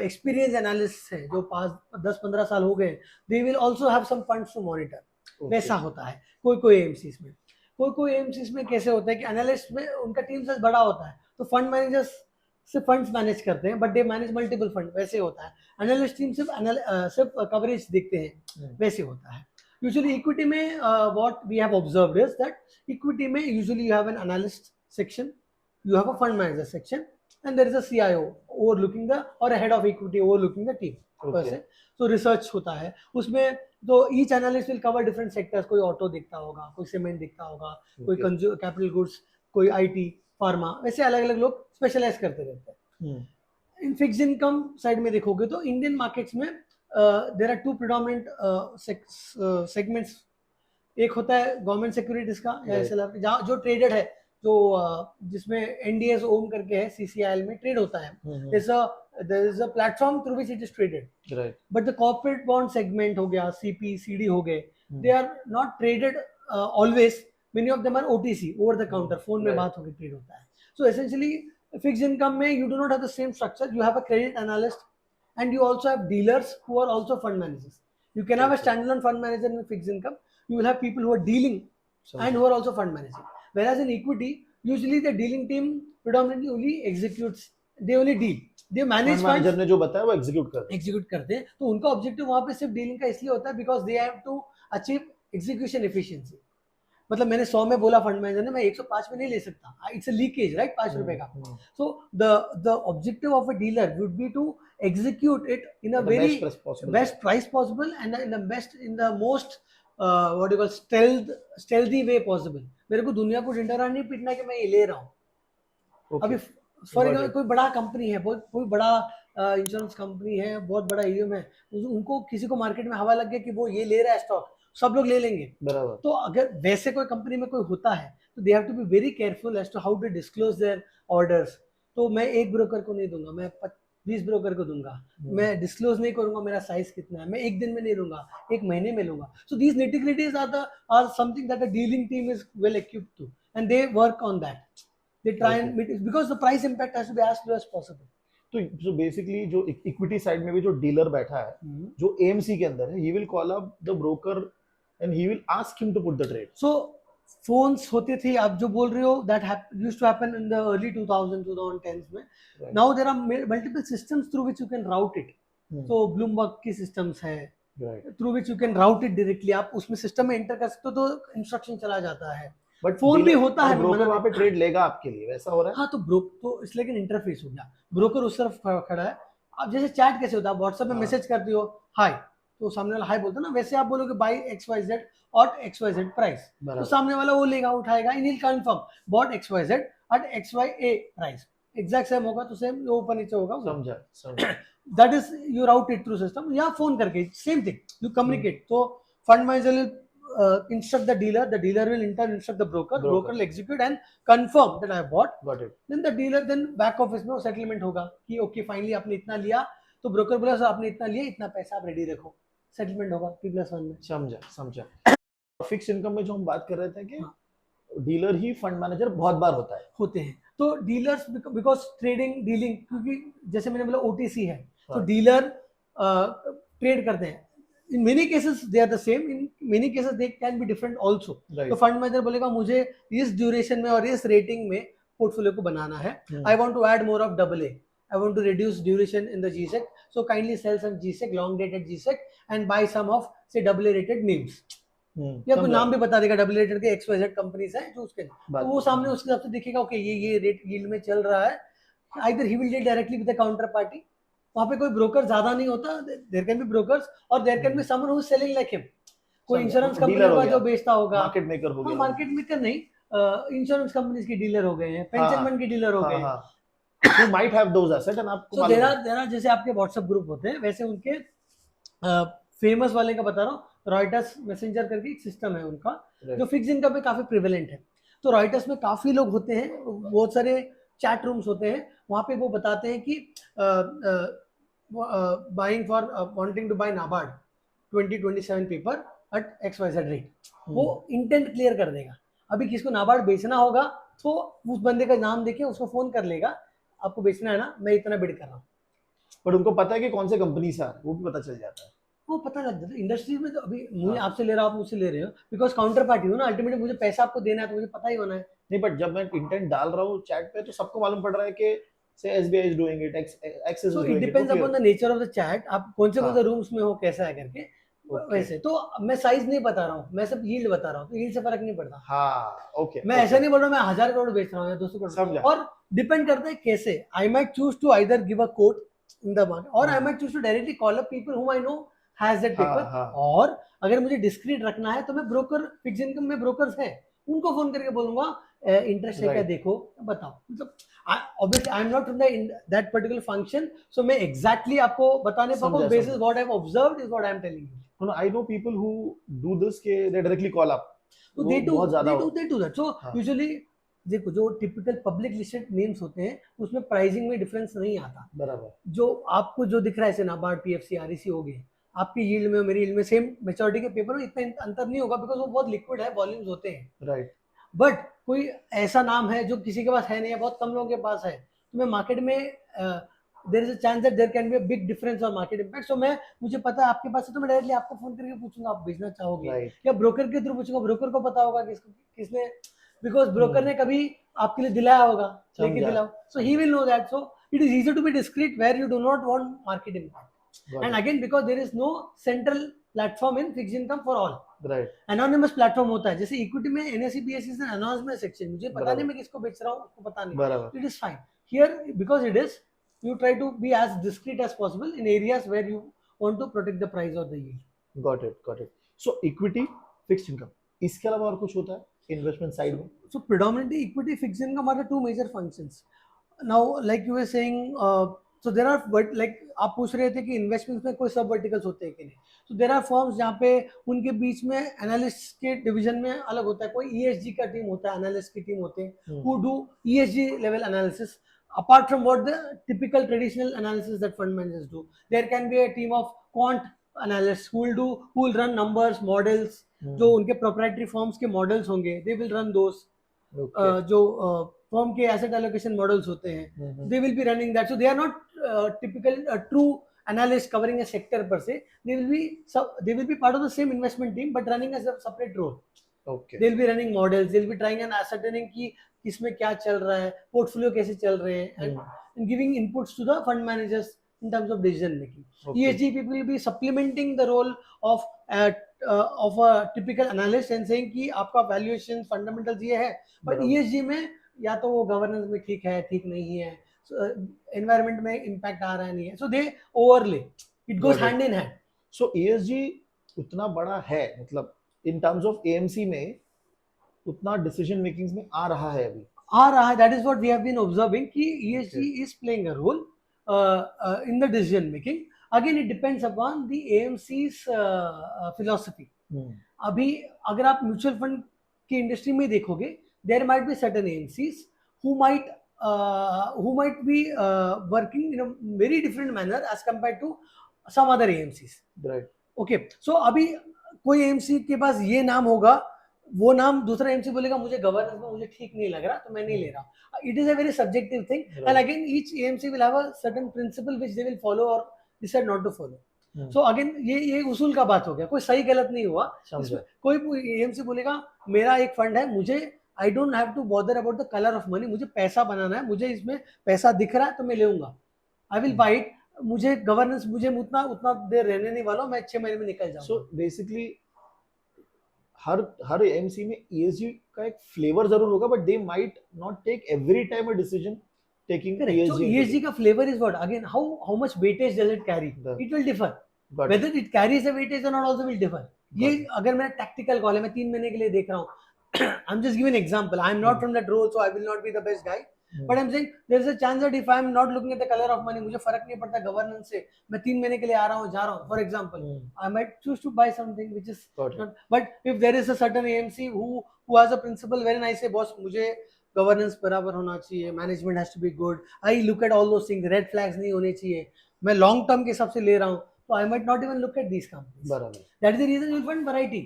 एक्सपीरियंस एनालिस्ट हैं, जो 5-10-15 साल हो गए, they will also have some funds to monitor. वैसा होता है कोई एएमसीज में. कोई एएमसीज में कैसे होता है कि एनालिस्ट में उनका टीम साइज बड़ा होता है, तो फंड मैनेजर्स सिर्फ फंड्स मैनेज करते हैं, but they manage multiple fund. वैसे होता है. एनालिस्ट टीम सिर्फ कवरेज देखते हैं. वैसे होता है. यूजुअली इक्विटी में what we have observed is that equity में usually you have an analyst section, you have a fund manager section, and there is a CIO overlooking the, or a head of equity overlooking the team. Okay. तो research होता है उसमें. तो each analyst will cover different sectors. कोई auto देखता होगा, कोई cement देखता होगा, कोई कैपिटल गुड्स, कोई आईटी, फार्मा, वैसे अलग अलग लोग स्पेशलाइज करते रहते हैं. इन फिक्स्ड इनकम साइड में देखोगे तो इंडियन मार्केट्स में there are two predominant segments. एक होता है गवर्नमेंट सिक्योरिटीज का या एसएलआर, जहाँ जो ट्रेडेड है, जो जिसमें एनडीएस ओम करके है, सीसीआईएल में ट्रेड होता है. there is a platform through which it is traded. Right. But the corporate bond segment हो गया, CP, CD हो गए, they are not traded always. Many of them are OTC, over the counter, phone में बात होकर trade होता है. So essentially fixed income में you do not have the same structure. You have a credit analyst and you also have dealers who are also fund managers. You can have a standalone fund manager in fixed income. You will have people who are dealing and who are also fund managing. Whereas in equity, usually the dealing team predominantly only executes. They only deal. They manage funds. Manager ने जो बताया वो execute करते हैं. तो उनका objective वहां पे सिर्फ डीलिंग का इसलिए होता है because they have to achieve execution efficiency. मतलब मैंने 100 में बोला फंड मैनेजर ने, मैं 105 में नहीं ले सकता. It's a leakage, right? 5 रुपए का. So the objective of a dealer would be to execute it in a very best price possible and in the most what you call stealthy way possible. मेरे को दुनिया को डंडा नहीं पीटना कि मैं ये ले रहा हूँ. अभी फॉर एग्जाम्पल कोई बड़ा कंपनी है, कोई बड़ा इंश्योरेंस कंपनी है, बहुत बड़ा ईएम है, उनको किसी को मार्केट में हवा लग गया कि वो ये ले रहा है स्टॉक, सब लोग ले लेंगे. बराबर. तो अगर वैसे कोई कंपनी में कोई होता है तो they have to be very careful as to how to disclose their orders. तो मैं एक ब्रोकर को नहीं दूंगा, मैं 20 ब्रोकर को दूंगा. मैं डिस्क्लोज नहीं करूंगा मेरा साइज कितना है. मैं एक दिन में नहीं लूंगा, एक महीने में लूंगा. So these nitty gritties are something that the dealing team is well equipped to and they work on that. They try and meet because the price impact has to be as low as possible. तो basically जो equity side में भी जो dealer बैठा है, जो AMC के अंदर है, he will call up the broker and he will ask him to put the trade. So phones होते थे, आप जो बोल रहे हो, that used to happen in the early 2010s में. Right. Now there are multiple systems through which you can route it. So Bloomberg की systems है, right, through which you can route it directly. आप उसमें system में enter कर सकते हो तो इंस्ट्रक्शन चला जाता है. बट फोन भी होता है, ब्रोकर वहां पे ट्रेड लेगा आपके लिए, वैसा हो रहा है. हाँ, तो इसलिए कि इंटरफेस हो गया. ब्रोकर उस तरफ खड़ा है. अब जैसे चैट कैसे होता है, व्हाट्सएप में मैसेज करती हो हाय, तो सामने वाला हाय बोलता है ना, वैसे आप बोलोगे बाय XYZ और XYZ प्राइस, तो सामने वाला वो लेगा, उठाएगा, in will confirm bought XYZ at XYA price. Exact same होगा तो सेम ऊपर नीचे होगा. समझा. That is you route it through system या फोन करके, सेम थिंग यू कम्युनिकेट. तो fund manager instruct the dealer will in turn instruct the broker will execute and confirm that I have bought. Got it. Then the dealer then back office में settlement होगा कि okay finally आपने इतना लिया, तो broker बोला sir आपने इतना लिया, इतना पैसा आप रेडी रखो. सेटलमेंट होगा T+1 में. समझा. फिक्स इनकम में जो हम बात कर रहे थे कि डीलर ही फंड मैनेजर बहुत बार होते हैं. तो डीलर्स बिकॉज ट्रेडिंग डीलिंग, क्योंकि जैसे मैंने बोला OTC है, तो डीलर ट्रेड करते हैं. In many cases they are the same. In many cases they can be different also. Right. तो फंड मैनेजर बोलेगा मुझे इस ड्यूरेशन में और इस रेटिंग में पोर्टफोलियो को बनाना है. I want to add more of AA. I want to reduce duration in the GSEC. So kindly sell some GSEC, long dated GSEC, and buy some of say AA rated names. या कोई नाम भी बता देगा, AA rated के XYZ companies हैं जो उसके, तो वो सामने उसके हिसाब से दिखेगा ओके ये रेट यील्ड में चल रहा है. Either he will deal directly with the counterparty. वहाँ पे कोई ब्रोकर ज्यादा नहीं होता. देयर कैन बी ब्रोकर्स और there can be someone who is selling like him. कोई इंश्योरेंस कंपनी होगा जो बेचता होगा, मार्केट मेकर हो गया. मार्केट मेकर नहीं, इंश्योरेंस कंपनीज के डीलर हो गए हैं, पेंशन फंड के डीलर हो गए. You might have those assets and आपको so there are जैसे आपके व्हाट्सएप ग्रुप होते हैं, वैसे उनके फेमस वाले का बता रहा हूँ, रॉयटर्स मैसेंजर करके एक सिस्टम है उनका Right. जो फिक्स इनकम पे काफी प्रिवेलेंट है। तो रॉयटर्स में काफी लोग होते हैं, बहुत सारे चैट रूम्स होते हैं, वहाँ पे वो बताते हैं कि buying for wanting to buy NABARD 2027 paper at XYZ rate, वो इंटेंट क्लियर कर देगा। अभी किसको नाबार्ड बेचना होगा तो उस बंदे का नाम देके उसको फोन कर लेगा, आपको बेचना है ना, मैं इतना बिड कर रहा हूँ। बट उनको पता है कि कौन से कंपनी से आ रहा है, वो भी पता चल जाता है। वो पता लग जाता है इंडस्ट्री में। तो अभी मुझे हाँ। आपसे ले रहा हूँ, आप मुझसे ले रहे हो, बिकॉज काउंटर पार्टी हो ना, अल्टीमेटली मुझे पैसा आपको देना है तो मुझे पता ही होना है। नहीं, बट जब मैं इंटेंट डाल रहा हूँ चैट पे तो सबको मालूम पड़ रहा है कि से SBI is doing it, axis is so it doing it, depends upon the nature of the chat, आप कौन से हाँ। रूम्स में हो, कैसा है करके। Okay. वैसे तो मैं साइज नहीं बता रहा हूँ, मैं सब यील्ड बता रहा हूँ, तो यील्ड से फर्क नहीं पड़ता। हाँ, ओके। मैं ऐसा नहीं बोल रहा हूँ मैं 1000 करोड़ बेच रहा हूँ या 200 करोड़, समझा। और डिपेंड करता है कैसे। I might choose to either give a quote in the market, और I might choose to directly call up people whom I know has that paper. हाँ। और अगर मुझे डिस्क्रीट रखना है तो मैं ब्रोकर, फिक्स इनकम में ब्रोकर्स हैं, उनको फोन करके बोलूंगा इंटरेस्ट है क्या, Right. देखो बताओ। मतलब obviously I am not from that particular function, so मैं एग्जैक्टली आपको बताने पाऊंगा, समझा, बेसिस समझा। What I have observed is what I am telling you. No, I know people who do this के they directly call up, तो वो बहुत ज्यादा they do that। So हाँ। usually देखो जो टिपिकल पब्लिक लिस्टेड नेम्स होते हैं उसमें प्राइसिंग में डिफरेंस नहीं आता। बराबर। जो आपको जो दिख रहा है, जैसे नाबार्ड, PFC, REC हो गए, आपकी यील्ड में और मेरी यील्ड में सेम मैच्योरिटी के पेपर में इतना अंतर नहीं होगा, बिकॉज वो बहुत लिक्विड है, वॉल्यूम्स होते हैं। राइट। बट कोई ऐसा नाम है जो किसी के पास है नहीं, है बहुत कम लोगों के पास है, तो मैं मार्केट में there is a chance that there can be a big difference on market impact. So मैं, मुझे पता है आपके पास है तो मैं डायरेक्टली आपको फोन करके पूछूंगा आप बेचना चाहोगे, राइट। या ब्रोकर के थ्रू पूछूंगा, ब्रोकर को पता होगा किसने, बिकॉज ब्रोकर हम्म। ने कभी आपके लिए दिलाया होगा, लेके समझा। दिलाओ, so he will know that. So it is easier to be discreet where you do not want market impact. Got And it. again, because there is no central platform in fixed income for all, right. anonymous platform होता है, जैसे equity में NSE BSE से anonymous section, मुझे पता बराबर। नहीं मैं किसको बेच रहा हूँ, उसको पता नहीं, बराबर। it is fine here because it is, you try to be as discreet as possible in areas where you want to protect the price or the yield. Got it, got it. So equity, fixed income, इसके अलावा और कुछ होता है investment side में? So predominantly equity, fixed income are the two major functions. Now like you were saying, so there are like आप पूछ रहे थे कि इन्वेस्टमेंट्स में कोई सब वर्टिकल्स होते हैं कि नहीं, तो देयर आर फर्म्स जहाँ पे उनके बीच में एनालिस्ट के डिवीजन में अलग होता है, कोई ESG का टीम होता है, एनालिस्ट की टीम होते हैं who do ESG level analysis apart from what the typical traditional analysis that fund managers do. There can be a team of quant analysts who will run numbers, models, जो उनके proprietary firms के models होंगे, they will run those. जो firm के asset allocation models होते हैं, they will be running that. So they are not typical true analyst covering a sector per se, they will be part of the same investment team but running as a separate role. Okay. They'll be running models, they'll be trying and ascertaining कि किसमें क्या चल रहा है, portfolio कैसे चल रहे हैं, and giving inputs to the fund managers in terms of decision making. Okay. ESG people will be supplementing the role of a typical analyst and saying कि आपका valuation fundamentals ये है, but ESG में या तो वो गवर्नेंस में ठीक है, ठीक नहीं है, एनवायरमेंट में इम्पैक्ट आ रहा है, नहीं है, so they overlay, it goes hand in hand. So ESG उतना बड़ा है, मतलब इन टर्म्स ऑफ AMC में उतना डिसीजन मेकिंग में आ रहा है अभी? आ रहा है, that is what we have been observing कि ESG is playing a role in the decision making. Again it depends upon the AMC's philosophy. अभी अगर आप म्यूचुअल फंड की इंडस्ट्री में देखोगे, there might be certain AMCs who might be working in a very different manner as compared to some other AMCs. Right. Okay, so अभी कोई AMC के पास ये नाम होगा, वो नाम दूसरा AMC बोलेगा मुझे गवर्नेंस में मुझे ठीक नहीं लग रहा तो मैं नहीं ले रहा। It is a very subjective thing, and again each AMC will have a certain principle which they will follow or decide not to follow. So again ये उसूल का बात हो गया, कोई सही गलत नहीं हुआ। कोई AMC बोलेगा मेरा एक फंड है, मुझे I don't have to bother about the colour of money, मुझे पैसा बनाना है, मुझे इसमें पैसा दिख रहा है तो मैं लेऊंगा, आई विल बाय इट, मुझे गवर्नेंस मुझे उतना देर रहने नहीं वाला, मैं 6 महीने में निकल जाऊंगा। सो बेसिकली हर AMC में ESG का एक फ्लेवर जरूर होगा, but they might not take every time a decision taking ESG. So ESG का flavor is what? Again, how much weightage does it carry? It will differ. Whether it carries a weightage or not also will differ. ये अगर मेरा tactical call है, मैं 3 महीने के लिए देख रहा हूँ, I'm just giving an example. I'm not from that role, so I will not be the best guy. But I am saying there is a chance that if I am not looking at the colour of money, मुझे फर्क नहीं पड़ता governance से, मैं 3 महीने के लिए आ रहा हूँ जा रहा हूँ, for example I might choose to buy something which is not, but if there is a certain AMC who has a principle very nice, say boss मुझे गवर्नेंस बराबर होना चाहिए, management has to be good, I look at all those things, red flags नहीं होने चाहिए, मैं long term के हिसाब से ले रहा हूँ, तो I might not even look at these companies. बराबर. That is the reason you will find variety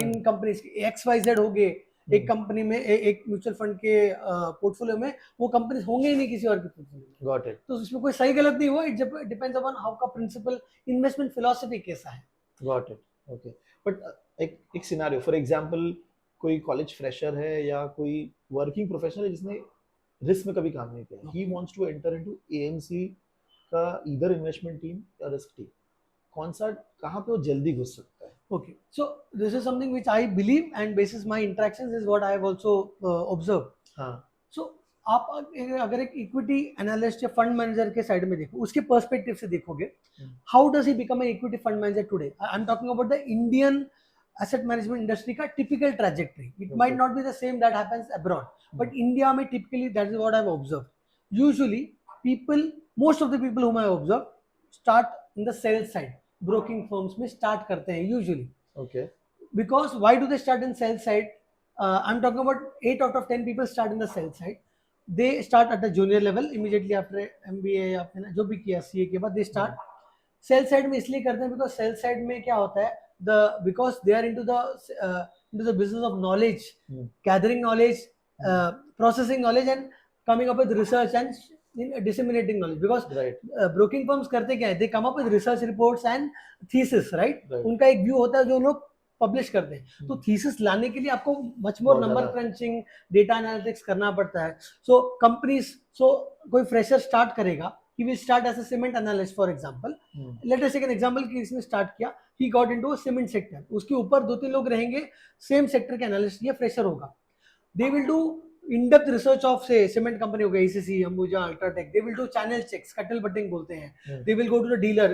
in companies. XYZ हो गए एक कंपनी में, एक म्यूचुअल फंड के पोर्टफोलियो में, वो कंपनीज होंगे ही नहीं किसी और के पोर्टफोलियो में. Got it. तो इसमें कोई सही गलत नहीं हुआ, इट डिपेंड्स अपॉन हाउ का प्रिंसिपल इन्वेस्टमेंट फिलॉसफी कैसा है. Got it. ओके. बट एक सिनेरियो, फॉर एग्जांपल कोई कॉलेज फ्रेशर है या कोई वर्किंग प्रोफेशनल है जिसने रिस्क में कभी काम नहीं किया, he wants to enter into AMC का ईदर इन्वेस्टमेंट टीम या रिस्क टीम, कौन सा, कहाँ पे वो जल्दी घुस सकता है? Okay, so this is something which I believe and basis my interactions is what I have also observed. हाँ. So आप अगर एक इक्विटी एनालिस्ट या फंड मैनेजर के साइड में देखो, उसके पर्सपेक्टिव से देखोगे, how does he become an equity fund manager today. I am talking about the Indian asset management industry का typical trajectory. It might not be the same that happens abroad, but India में typically that is what I have observed. Usually people, most of the people whom I have observed start in the sales side, broking firms में start करते हैं usually. Okay. Because why do they start in sales side? I'm talking about 8 out of 10 people start in the sales side. They start at the junior level immediately after MBA या फिर जो भी किया CA के बाद they start. Sales side में इसलिए करते हैं because sales side में क्या होता है, because they are into the business of knowledge, gathering knowledge, processing knowledge and coming up with research and disseminating knowledge. Because broking firms करते क्या है, they come up with research reports and thesis, right? उनका एक view होता है जो लोग publish करते हैं. तो थीसिस लाने के लिए आपको much more number crutching, data analytics करना पड़ता है. सो कंपनीज, कोई फ्रेशर स्टार्ट करेगा, he will start as a cement analyst for example. Let us take an example कि इसने स्टार्ट किया, he got into cement sector, उसके ऊपर 2-3 लोग रहेंगे सेम सेक्टर के एनालिस्ट, ये फ्रेशर होगा. They will do in-depth research of say cement company हो गया, ACC, Ambuja, Ultratech. They will do channel checks, cattle butting बोलते हैं. They will go to the dealer,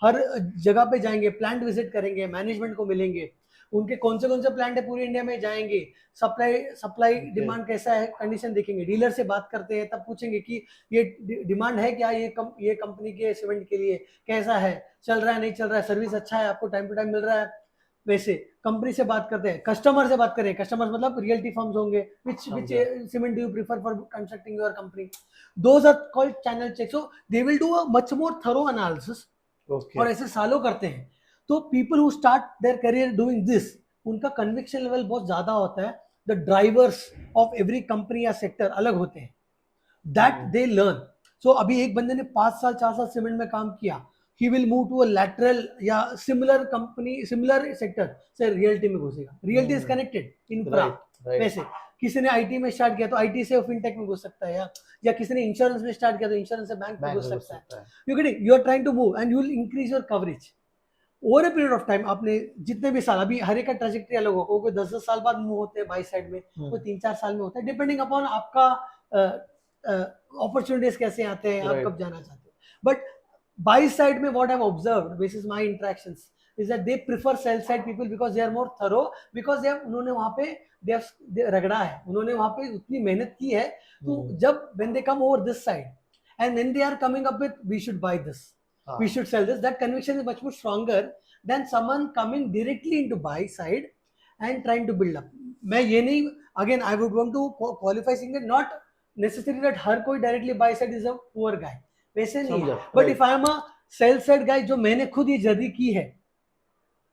हर जगह पे जाएंगे, प्लांट विजिट करेंगे, मैनेजमेंट को मिलेंगे, उनके कौन से प्लांट है पूरे इंडिया में जाएंगे, सप्लाई डिमांड कैसा है कंडीशन देखेंगे, डीलर से बात करते हैं, तब पूछेंगे कि ये डिमांड है क्या, ये कंपनी के सीमेंट के लिए कैसा है, चल रहा है नहीं चल रहा है, सर्विस अच्छा है, आपको टाइम टू टाइम मिल रहा है. वैसे कंपनी से बात करते हैं, कस्टमर से बात करें, कस्टमर्स मतलब रियल्टी फर्म्स होंगे, which cement do you prefer for constructing your company. Those are called channel checks. So they will do a much more thorough analysis. Okay. और ऐसे सालों करते हैं. तो people who start their career doing this, उनका conviction level बहुत ज़्यादा होता है. The drivers of every company या sector अलग होते हैं. That they learn. So अभी एक बंदे ने 5 साल 4 साल सीमेंट में काम किया, he will move to a lateral या similar company, similar sector, से रियल्टी में घुसेगा. Realty is connected, infra. वैसे किसी ने आईटी में स्टार्ट किया तो आईटी से फिनटेक में घुस सकता है, या किसी ने इंश्योरेंस में स्टार्ट किया तो इंश्योरेंस से बैंक में घुस सकता है. You getting, you are trying to move and you will increase your coverage over a period of time. आपने जितने भी साल, अभी हर एक का ट्रेजेक्टरी अलग होगा, कोई 10-10 साल बाद मूव होते हैं बाई साइड में, कोई 3-4 साल में होता है, डिपेंडिंग अपॉन आपका अपॉर्चुनिटीज कैसे आते हैं, आप कब जाना चाहते हैं. बट buy side में what I've observed, this is my interactions, is that they prefer sell side people because they are more thorough, because they have, उन्होंने वहाँ पे they रगड़ा है, उन्होंने वहाँ पे उतनी मेहनत की है. तो जब when they come over this side and then they are coming up with we should buy this, we should sell this, that conviction is much more stronger than someone coming directly into buy side and trying to build up. मैं ये नहीं, again I would want to qualify saying that not necessarily that हर कोई directly buy side is a poor guy, वैसे नहीं है. But if I am a sell side guy, जो मैंने खुद ये जर्नी की है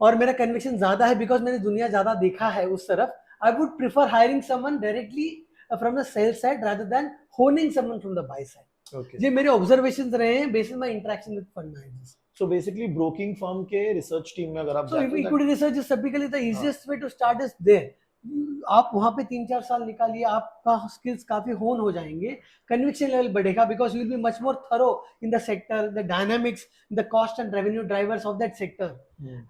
और मेरा कन्विक्शन ज्यादा है बिकॉज मैंने दुनिया ज्यादा देखा है उस तरफ, I would prefer hiring someone directly from the sell side rather than honing someone from the buy side. ये मेरे ऑब्जर्वेशंस रहे हैं based on my interaction with fund managers. So basically broking firm के रिसर्च टीम में अगर आप जाते हैं, equity research is typically the easiest way to start is there. आप वहां पे 3-4 साल निकालिए, आपका स्किल्स काफी होन हो जाएंगे, कन्विक्शन लेवल बढ़ेगा, because you will be much more thorough in the sector, the dynamics, the cost and revenue drivers of that sector,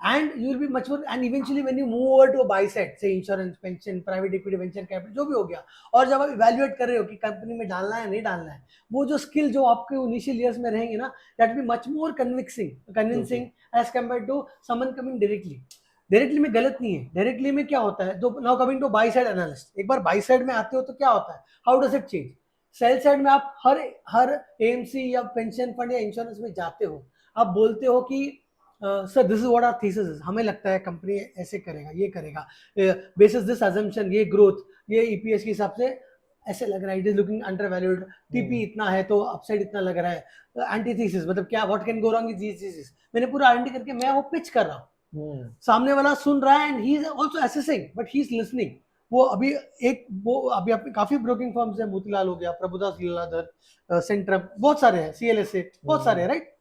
and you will be much more, and eventually when you move over to a buy side, say insurance, pension, private equity, venture capital, जो भी हो गया, और जब आप evaluate कर रहे हो कि कंपनी में डालना है नहीं डालना है, वो जो स्किल जो आपके इनिशियल ईयर्स में रहेंगे ना, that will be much more convincing as compared to someone coming directly में गलत नहीं है. डायरेक्टली में क्या होता है, जो now coming to buy side analyst, एक बार बाय साइड में आते हो तो क्या होता है, how does it change. Sell side में आप हर एएमसी या पेंशन फंड या इंश्योरेंस में जाते हो, आप बोलते हो कि sir this is what our thesis is, हमें लगता है कंपनी ऐसे करेगा, ये करेगा, बेसिस दिस अजम्पशन, ये ग्रोथ, ये ईपीएस के हिसाब से ऐसे लग रहा है, it is looking undervalued, TP इतना है तो अपसाइड इतना लग रहा है, एंटीथीसिस मतलब क्या, what can go wrong with this thesis, मैंने पूरा आरएनडी करके मैं वो पिच कर रहा हूँ, सामने वाला सुन रहा है and he is also assessing but he is listening. वो अभी आपके काफी ब्रोकिंग फर्म्स है, मोतीलाल हो गया, प्रभुदास लीलाधर, सेंट्रम, बहुत सारे हैं, सीएलएसए, बहुत सारे हैं, राइट।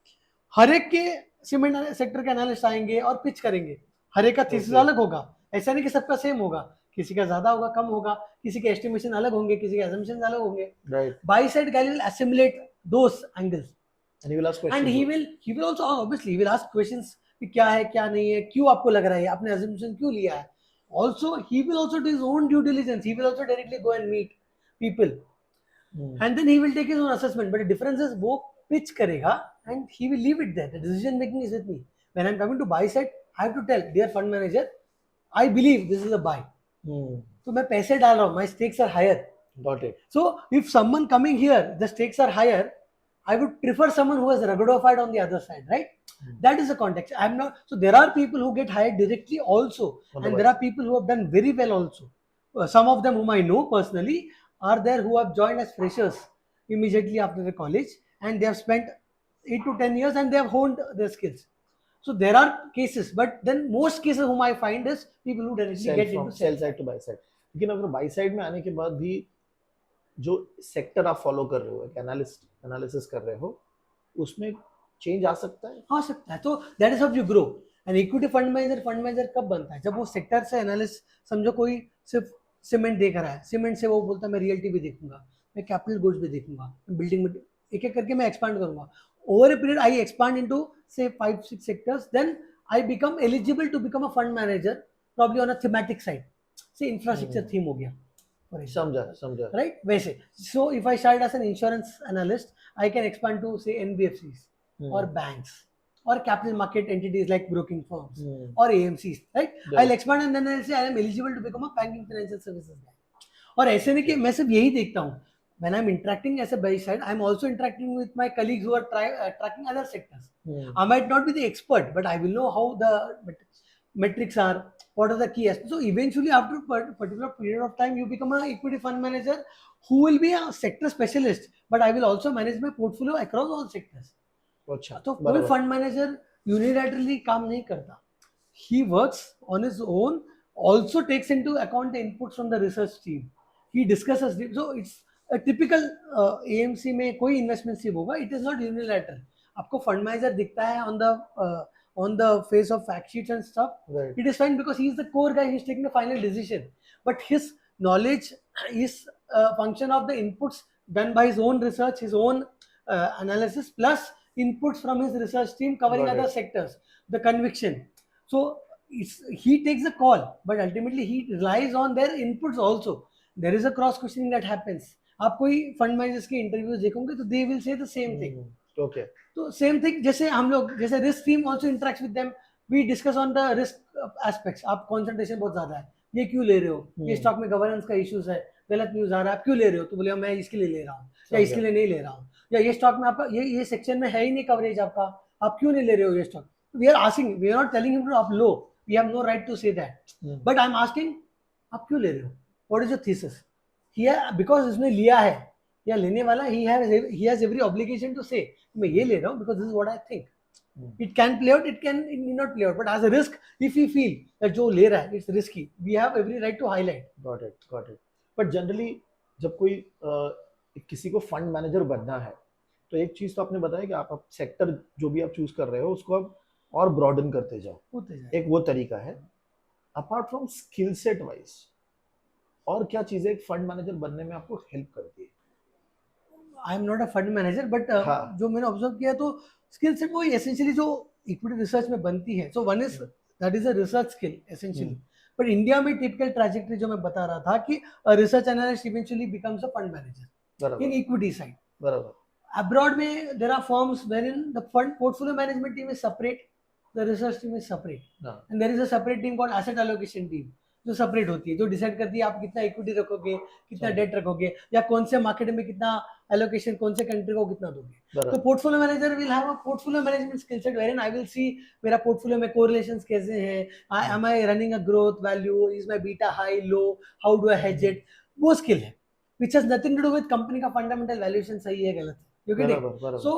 हर एक के सीमेंट सेक्टर के एनालिस्ट आएंगे और पिच करेंगे, हर एक का थीसिस अलग होगा, ऐसा नहीं कि सबका सेम होगा, किसी का ज्यादा होगा, कम होगा, किसी के एस्टिमेशन अलग होंगे, किसी के assumptions अलग होंगे, right, by side guy will assimilate those angles and he will ask and he will also obviously he will ask questions कि क्या है क्या नहीं है, क्यों आपको लग रहा है, आपने assumption क्यों लिया है, also he will also do his own due diligence, he will also directly go and meet people and then he will take his own assessment, but the difference is वो pitch करेगा and he will leave it there, the decision making is with me, when I'm coming to buy side I have to tell dear fund manager I believe this is a buy, तो मैं पैसे डाल रहा हूँ, my stakes are higher, got it, so if someone coming here the stakes are higher, I would prefer someone who has ruggidified on the other side, right? That is the context. I'm not. So there are people who get hired directly also, and there are people who have done very well also. Some of them whom I know personally are there who have joined as freshers immediately after the college, and they have spent 8 to 10 years and they have honed their skills. So there are cases, but then most cases whom I find is people who directly get into sell side to buy side. लेकिन अगर by side में आने के बाद भी जो sector आप follow कर रहे हो, एक एनालिसिस कर रहे हो, उसमें चेंज आ सकता है। आ सकता है, तो that is how you grow. And equity fund manager कब बनता है, जब वो सेक्टर से एनालिस्ट, समझो कोई सिर्फ सीमेंट देख रहा है, सीमेंट से वो बोलता है मैं रियल्टी भी देखूंगा, मैं कैपिटल गुड्स भी देखूंगा, बिल्डिंग में एक एक करके मैं एक्सपांड करूंगा, over a period I expand into say 5-6 sectors, then I become eligible to become a fund manager probably on a thematic side, say infrastructure theme हो गया, समझा, right, वैसे। so if I started as an insurance analyst I can expand to say NBFCs or banks or capital market entities like broking firms or AMCs, right? I'll expand and then I'll say I am eligible to become a banking financial services guy, और ऐसे नहीं कि मैं सिर्फ यही देखता हूँ, when I'm interacting as a buy side I'm also interacting with my colleagues who are tracking other sectors. I might not be the expert but I will know how the metrics are, what are the key aspects. So eventually after a particular period of time you become an equity fund manager who will be a sector specialist, but I will also manage my portfolio across all sectors. अच्छा, तो कोई fund manager unilaterally काम नहीं करता, he works on his own, also takes into account the inputs from the research team, he discusses it. So it's a typical AMC में कोई investment team होगा, it is not unilateral, आपको fund manager दिखता है on the face of fact sheets and stuff, right, it is fine because he is the core guy, he is taking the final decision, but his knowledge is a function of the inputs done by his own research, his own analysis, plus inputs from his research team covering Got other it. sectors, the conviction. So he takes the call, but ultimately he relies on their inputs also. There is a cross questioning that happens. आप कोई fund managers के interviews देखोगे तो they will say the same thing, okay, तो same thing जैसे हम लोग, जैसे risk team also interacts with them, we discuss on the risk aspects, आप कंसंट्रेशन बहुत ज्यादा है, ये क्यों ले रहे हो, ये स्टॉक में गवर्नेंस का इश्यूज है, गलत न्यूज आ रहा है, आप क्यों ले रहे हो, तो बोले मैं इसके लिए ले रहा हूँ या इसके लिए नहीं ले रहा हूँ, या ये स्टॉक में आपका ये सेक्शन में है ही नहीं कवरेज आपका, आप क्यों नहीं ले रहे हो ये stock, we are asking, we are not telling him to आप लो, we have no right to say that, but I am asking आप क्यों ले रहे हो, what is your thesis, because इसने लिया है या लेने वाला, he has every obligation to say मैं ये ले रहा हूँ because this is what I think. It can play out, it need not play out, but as a risk, if we feel that जो ले रहा है it's risky, we have every right to highlight. got it. But generally जब कोई किसी को fund manager बनना है, तो एक चीज तो आपने बताया कि आप सेक्टर जो भी आप चूज कर रहे हो उसको आप और ब्रॉडन करते जाओ, एक वो तरीका है। Apart from skill set wise और क्या चीजें एक फंड मैनेजर बनने में आपको हेल्प करती है? I am not a fund manager but जो मैंने ऑब्जर्व किया तो स्किल सेट वो एसेंशियली जो इक्विटी रिसर्च में बनती है, so one is that is a research skill essentially, but India में टिपिकल ट्रैजेक्टरी जो मैं बता रहा था कि research analyst eventually becomes a fund manager in equity side, बराबर। अब्रॉड में there are firms wherein the fund portfolio management team is separate, the research team is separate, and there is a separate team called asset allocation team, जो separate होती है, जो decide करती है आप कितना इक्विटी रखोगे, कितना सही। डेट रखोगे, या कौन से मार्केट में कितना एलोकेशन, कौन से कंट्री को कितना दोगे. तो बराबर. Portfolio manager will have a portfolio management skill set wherein I will see मेरा पोर्टफोलियो में कोरिलेशंस कैसे हैं, am I running a growth value, is my beta high low, how do I hedge it, वो skill है which has nothing to do with company का fundamental valuation सही है गलत है. You get it? बराबर, बराबर. So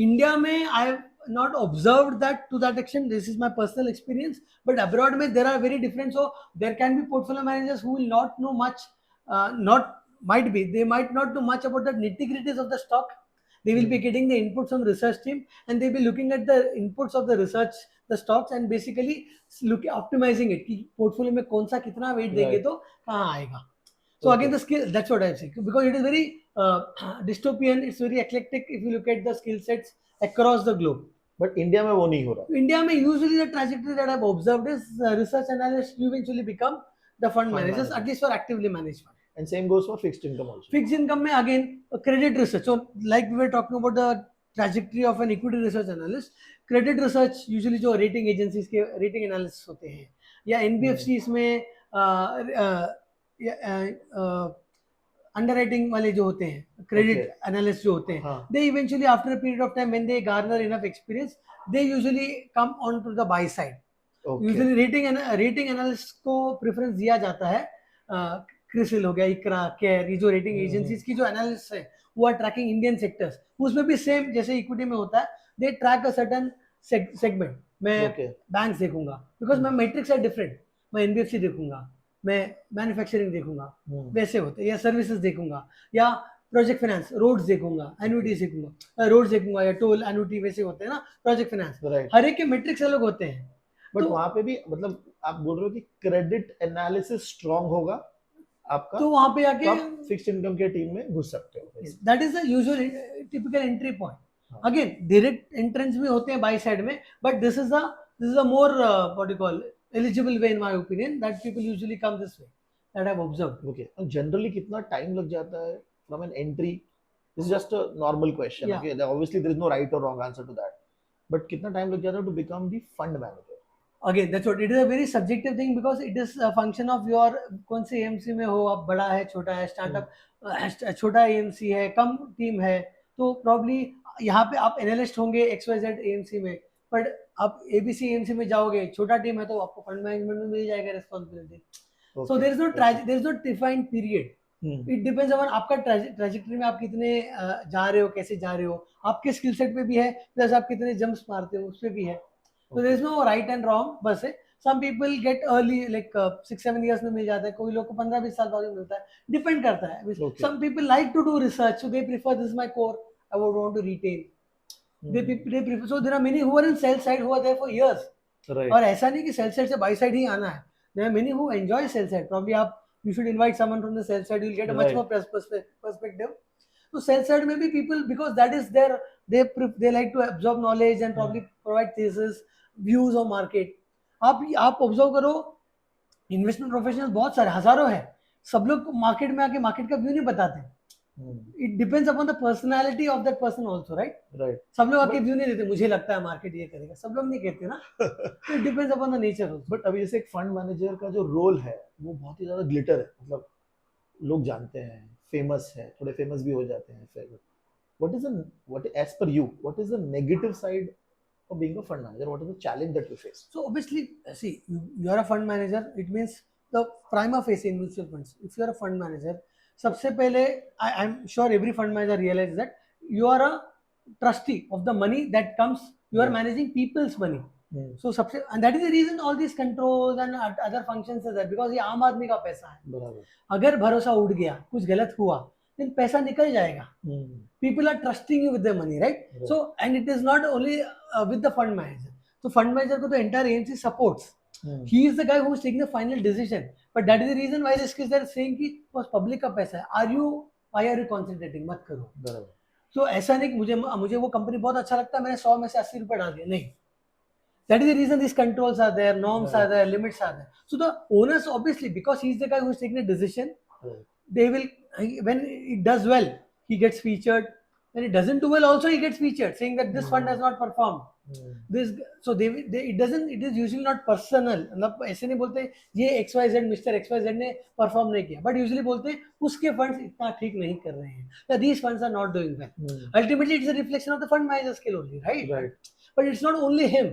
India में I have not observed that to that extent. This is my personal experience. But abroad में there are very different. So there can be portfolio managers who will not know much. Not might be they might not know much about the nitty-gritties of the stock. They will be getting the inputs from research team, and they will be looking at the inputs of the research, the stocks, and basically look optimizing it. कि portfolio में कौन सा कितना weight देंगे Right. तो कहाँ आएगा. So again, the skill, that's what I'm saying, because it is very dystopian, it's very eclectic if you look at the skill sets across the globe. But India में वो नहीं हो रहा. India में usually the trajectory that I've observed is research analysts eventually become the fund managers, manager. at least for actively managed fund. And same goes for fixed income also. Fixed income में again credit research. So like we were talking about the trajectory of an equity research analyst, credit research usually जो rating agencies के rating analysts होते हैं, या NBFCs में underwriting वाले जो होते हैं, क्रेडिट एनालिस्ट जो होते हैं, they eventually after a period of time when they garner enough experience, they usually come on to the buy side. Usually rating analyst को प्रेफरेंस दिया जाता है. क्रिसिल हो गया, इकरा, केयर, ये जो रेटिंग एजेंसीज की जो एनालिस्ट है वो आर ट्रैकिंग इंडियन सेक्टर्स. उसमें भी सेम जैसे इक्विटी में होता है, दे ट्रैक अ सर्टेन सेगमेंट. मैं बैंक्स देखूंगा बिकॉज मैं मैट्रिक्स है डिफरेंट, मैं एनबीएफसी देखूंगा, मैं मैन्युफैक्चरिंग देखूंगा, वैसे होते, या सर्विसेज देखूंगा, या प्रोजेक्ट फाइनेंस, रोड्स देखूंगा, एन्युटीज देखूंगा, रोड्स देखूंगा, या टोल एन्युटी वैसे होते हैं ना, प्रोजेक्ट फाइनेंस. हर एक के मैट्रिक्स अलग होते हैं. बट वहां पे भी मतलब आप बोल रहे हो कि क्रेडिट एनालिसिस स्ट्रांग होगा आपका, तो वहां पे आके फिक्स्ड इनकम के टीम में घुस सकते हो. That is the usual typical entry point. Again direct entrance भी होते हैं बाय साइड में, but this is a more what you call eligible way in my opinion, that people usually come this way, that I've observed. Okay. And generally कितना time लग जाता है from an entry? This is just a normal question. Yeah. Okay. Obviously there is no right or wrong answer to that. But कितना time लग जाता है to become the fund manager? Again, that's what it is, a very subjective thing, because it is a function of your कौन से AMC में हो आप, बड़ा है, छोटा है, स्टार्टअप, छोटा AMC है, कम टीम है, तो probably यहाँ पे आप एनालिस्ट होंगे XYZ AMC में, बट आप ABC AMC में जाओगे, छोटा टीम है, तो आपको फंड मैनेजमेंट में मिल जाएगा responsibility. So there is no defined period. It depends on आपका ट्रैजेक्टरी में आप कितने जा रहे हो, कैसे जा रहे हो, आपके स्किल सेट पे भी है, प्लस आप कितने जंप्स मारते हो उस पे भी है. So there is no right and wrong, बस है. Some people get early, like 6-7 years में मिल जाता है, कोई लोग को 15-20 साल बाद मिलता है, डिपेंड करता है. Some people like to do research, so they prefer this is my core, I would want to retain. They prefer, so there are many who are in sell side who are there for years. Right. और ऐसा नहीं कि sell side से buy side ही आना है. There are many who enjoy sell side. Probably आप you should invite someone from the sell side, you'll get a much more perspective. So sell side में भी people, because that is their, they like to absorb knowledge and probably provide thesis, views of market. आप observe करो, investment professionals बहुत सारे हजारों हैं, सब लोग मार्केट में आके मार्केट का व्यू नहीं बताते. It depends upon the personality of that person also, right. सब लोग आके व्यू नहीं देते, मुझे लगता है मार्केट ये करेगा, सब लोग नहीं कहते ना. It depends upon the nature also. But अभी जैसे एक फंड मैनेजर का जो रोल है वो बहुत ही ज्यादा ग्लिटर है, मतलब लोग जानते हैं, फेमस है, थोड़े फेमस भी हो जाते हैं फिर. what as per you, what is the negative side of being a fund manager? What is the challenge that you face? So obviously, see, you are a fund manager, it means the prima facie in mutual funds, if you are a fund manager, सबसे पहले I'm sure every fund manager realizes that you are a trustee of the money that comes, you are managing people's money. So सबसे, and that is the reason all these controls and other functions are there, because ये आम आदमी का पैसा है. बराबर. अगर भरोसा उड़ गया, कुछ गलत हुआ, then पैसा निकल जाएगा. People are trusting you with their money, right? So, and it is not only with the fund manager. So fund manager को तो entire AMC supports. He is the guy who is taking the final decision. But that is the reason why risk is there, saying कि बस public का पैसा है, why are you concentrating, मत करो. बराबर. So ऐसा नहीं कि मुझे वो कंपनी बहुत अच्छा लगता है, मैंने 100 में से 80 रुपए डाल दिया, नहीं. That is the reason these controls are there, norms are there, limits are there. So the owners, obviously, because he is the guy who is taking a decision, they will, when it does well, he gets featured. When it doesn't do well, also he gets featured, saying that this fund has not performed. This so they it is usually not personal, मतलब ऐसे नहीं बोलते ये XYZ mister XYZ ने perform नहीं किया, but usually बोलते हैं उसके फंड्स इतना ठीक नहीं कर रहे हैं, या these funds are not doing well. Ultimately it's a reflection of the fund manager skill only, right? But it's not only him,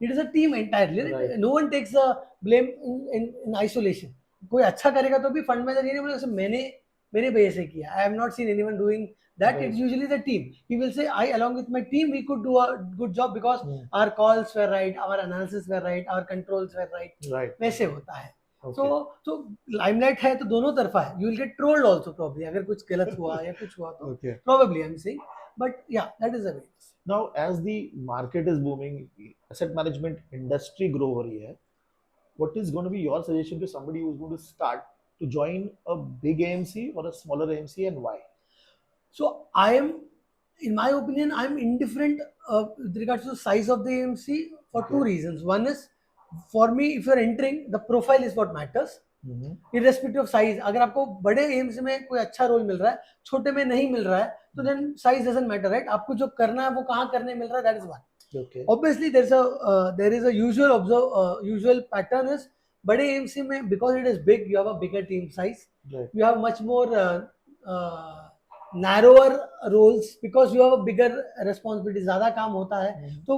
it is a team entirely. No one takes the blame in isolation. कोई अच्छा करेगा तो भी fund manager ये नहीं बोलेगा मैंने मेरे वजह से किया. I have not seen anyone doing that. It's usually the team. He will say, I along with my team we could do a good job because our calls were right, our analysis were right, our controls were right. वैसे होता है. So limelight है तो दोनों तरफा है. You will get trolled also probably अगर कुछ गलत हुआ या कुछ हुआ तो probably I'm saying, but yeah, that is the way. Now as the market is booming, asset management industry grow हो रही है, what is going to be your suggestion to somebody who is going to start to join a big AMC or a smaller AMC, and why? So I am, in my opinion, I am indifferent with regards to the size of the AMC for two reasons. One is, for me, if you are entering, the profile is what matters. Irrespective of size. अगर आपको बड़े AMC में कोई अच्छा role मिल रहा है, छोटे में नहीं मिल रहा है, तो then size doesn't matter, right? आपको जो करना है वो कहाँ करने मिल रहा है, that is one. Okay. Obviously, there is a usual pattern is बड़े AMC में, because it is big, you have a bigger team size. Right. You have much more narrower roles because you have a bigger responsibility. ज्यादा काम होता है तो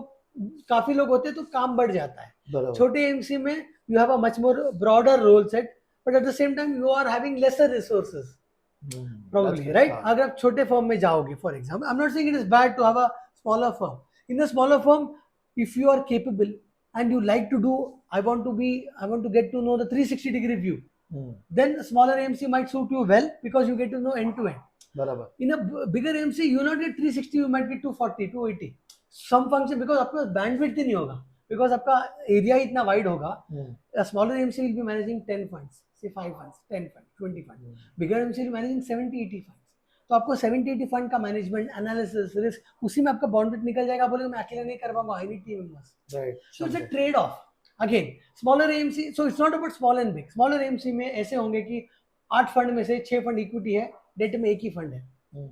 काफी लोग होते हैं तो काम बढ़ जाता है. छोटे एमसी में you have a much more broader role set, but at the same time you are having lesser resources. Probably, right? अगर आप छोटे फर्म में जाओगे, for example, I'm not saying it is bad to have a smaller firm. In a smaller firm, if you are capable and you like to do, I want to get to know the 360-degree view, then a smaller AMC might suit you well because you get to know end to end. In a bigger AMC, you will not get 360, you might get 240, 280. Some function, because आपका bandwidth ही नहीं होगा, because आपका area इतना wide होगा. A smaller AMC will be managing 10 funds, say 5 funds, 10 funds, 20 funds. Bigger AMC will be managing 70, 80 funds. तो आपको 70, 80 fund का management, analysis, risk, उसी में आपका बाउंड्री निकल जाएगा. बोलेगा मैं अकेले नहीं कर पाऊंगा, I need team members. Right. So it's a trade off. Again smaller AMC, so it's not about small and big. Smaller AMC में ऐसे होंगे कि 8 फंड में से 6 फंड इक्विटी है, डेट में एक ही फंड है,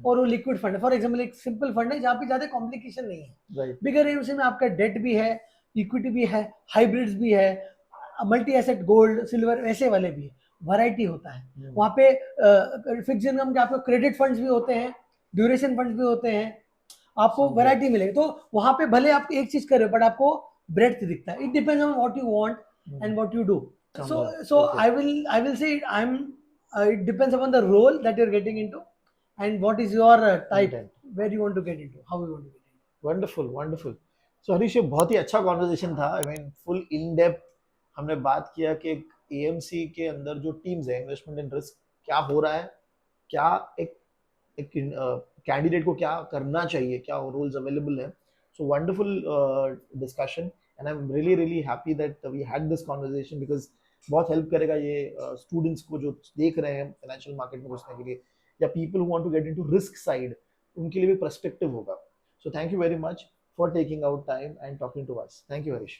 और वो लिक्विड फंड है. फॉर एग्जांपल एक सिंपल फंड है जहाँ पे ज्यादा कॉम्प्लिकेशन नहीं है. बिगर एएमसी में आपका डेट भी है, इक्विटी भी है, हाइब्रिड्स भी है, मल्टी एसेट गोल्ड सिल्वर ऐसे वाले भी है, वैरायटी होता है. वहाँ पे फिक्स इनकम के आपको क्रेडिट फंड्स भी होते हैं, ड्यूरेशन फंड्स भी होते हैं, आपको वैरायटी मिलेगी. तो वहाँ पे भले आप एक चीज कर रहे हो बट आपको ब्रेड्थ दिखता है. It depends on what you want and what you do. So I will say it depends upon the role that you're getting into and what is your type, where you want to get into, how you want to get into. Wonderful. So Harish, ये बहुत ही अच्छा conversation था. I mean full in depth हमने बात किया कि AMC के अंदर जो टीम्स है, इन्वेस्टमेंट एंड रिस्क क्या हो रहा है, क्या एक कैंडिडेट को क्या करना चाहिए, क्या रोल्स अवेलेबल है. So wonderful discussion and I am really happy that we had this conversation, because बहुत हेल्प करेगा ये स्टूडेंट्स को जो देख रहे हैं फाइनेंशियल मार्केट में घुसने के लिए, या people who want to get into risk side, उनके लिए भी पर्सपेक्टिव होगा. So thank you very much for taking out time and talking to us. Thank you Harish.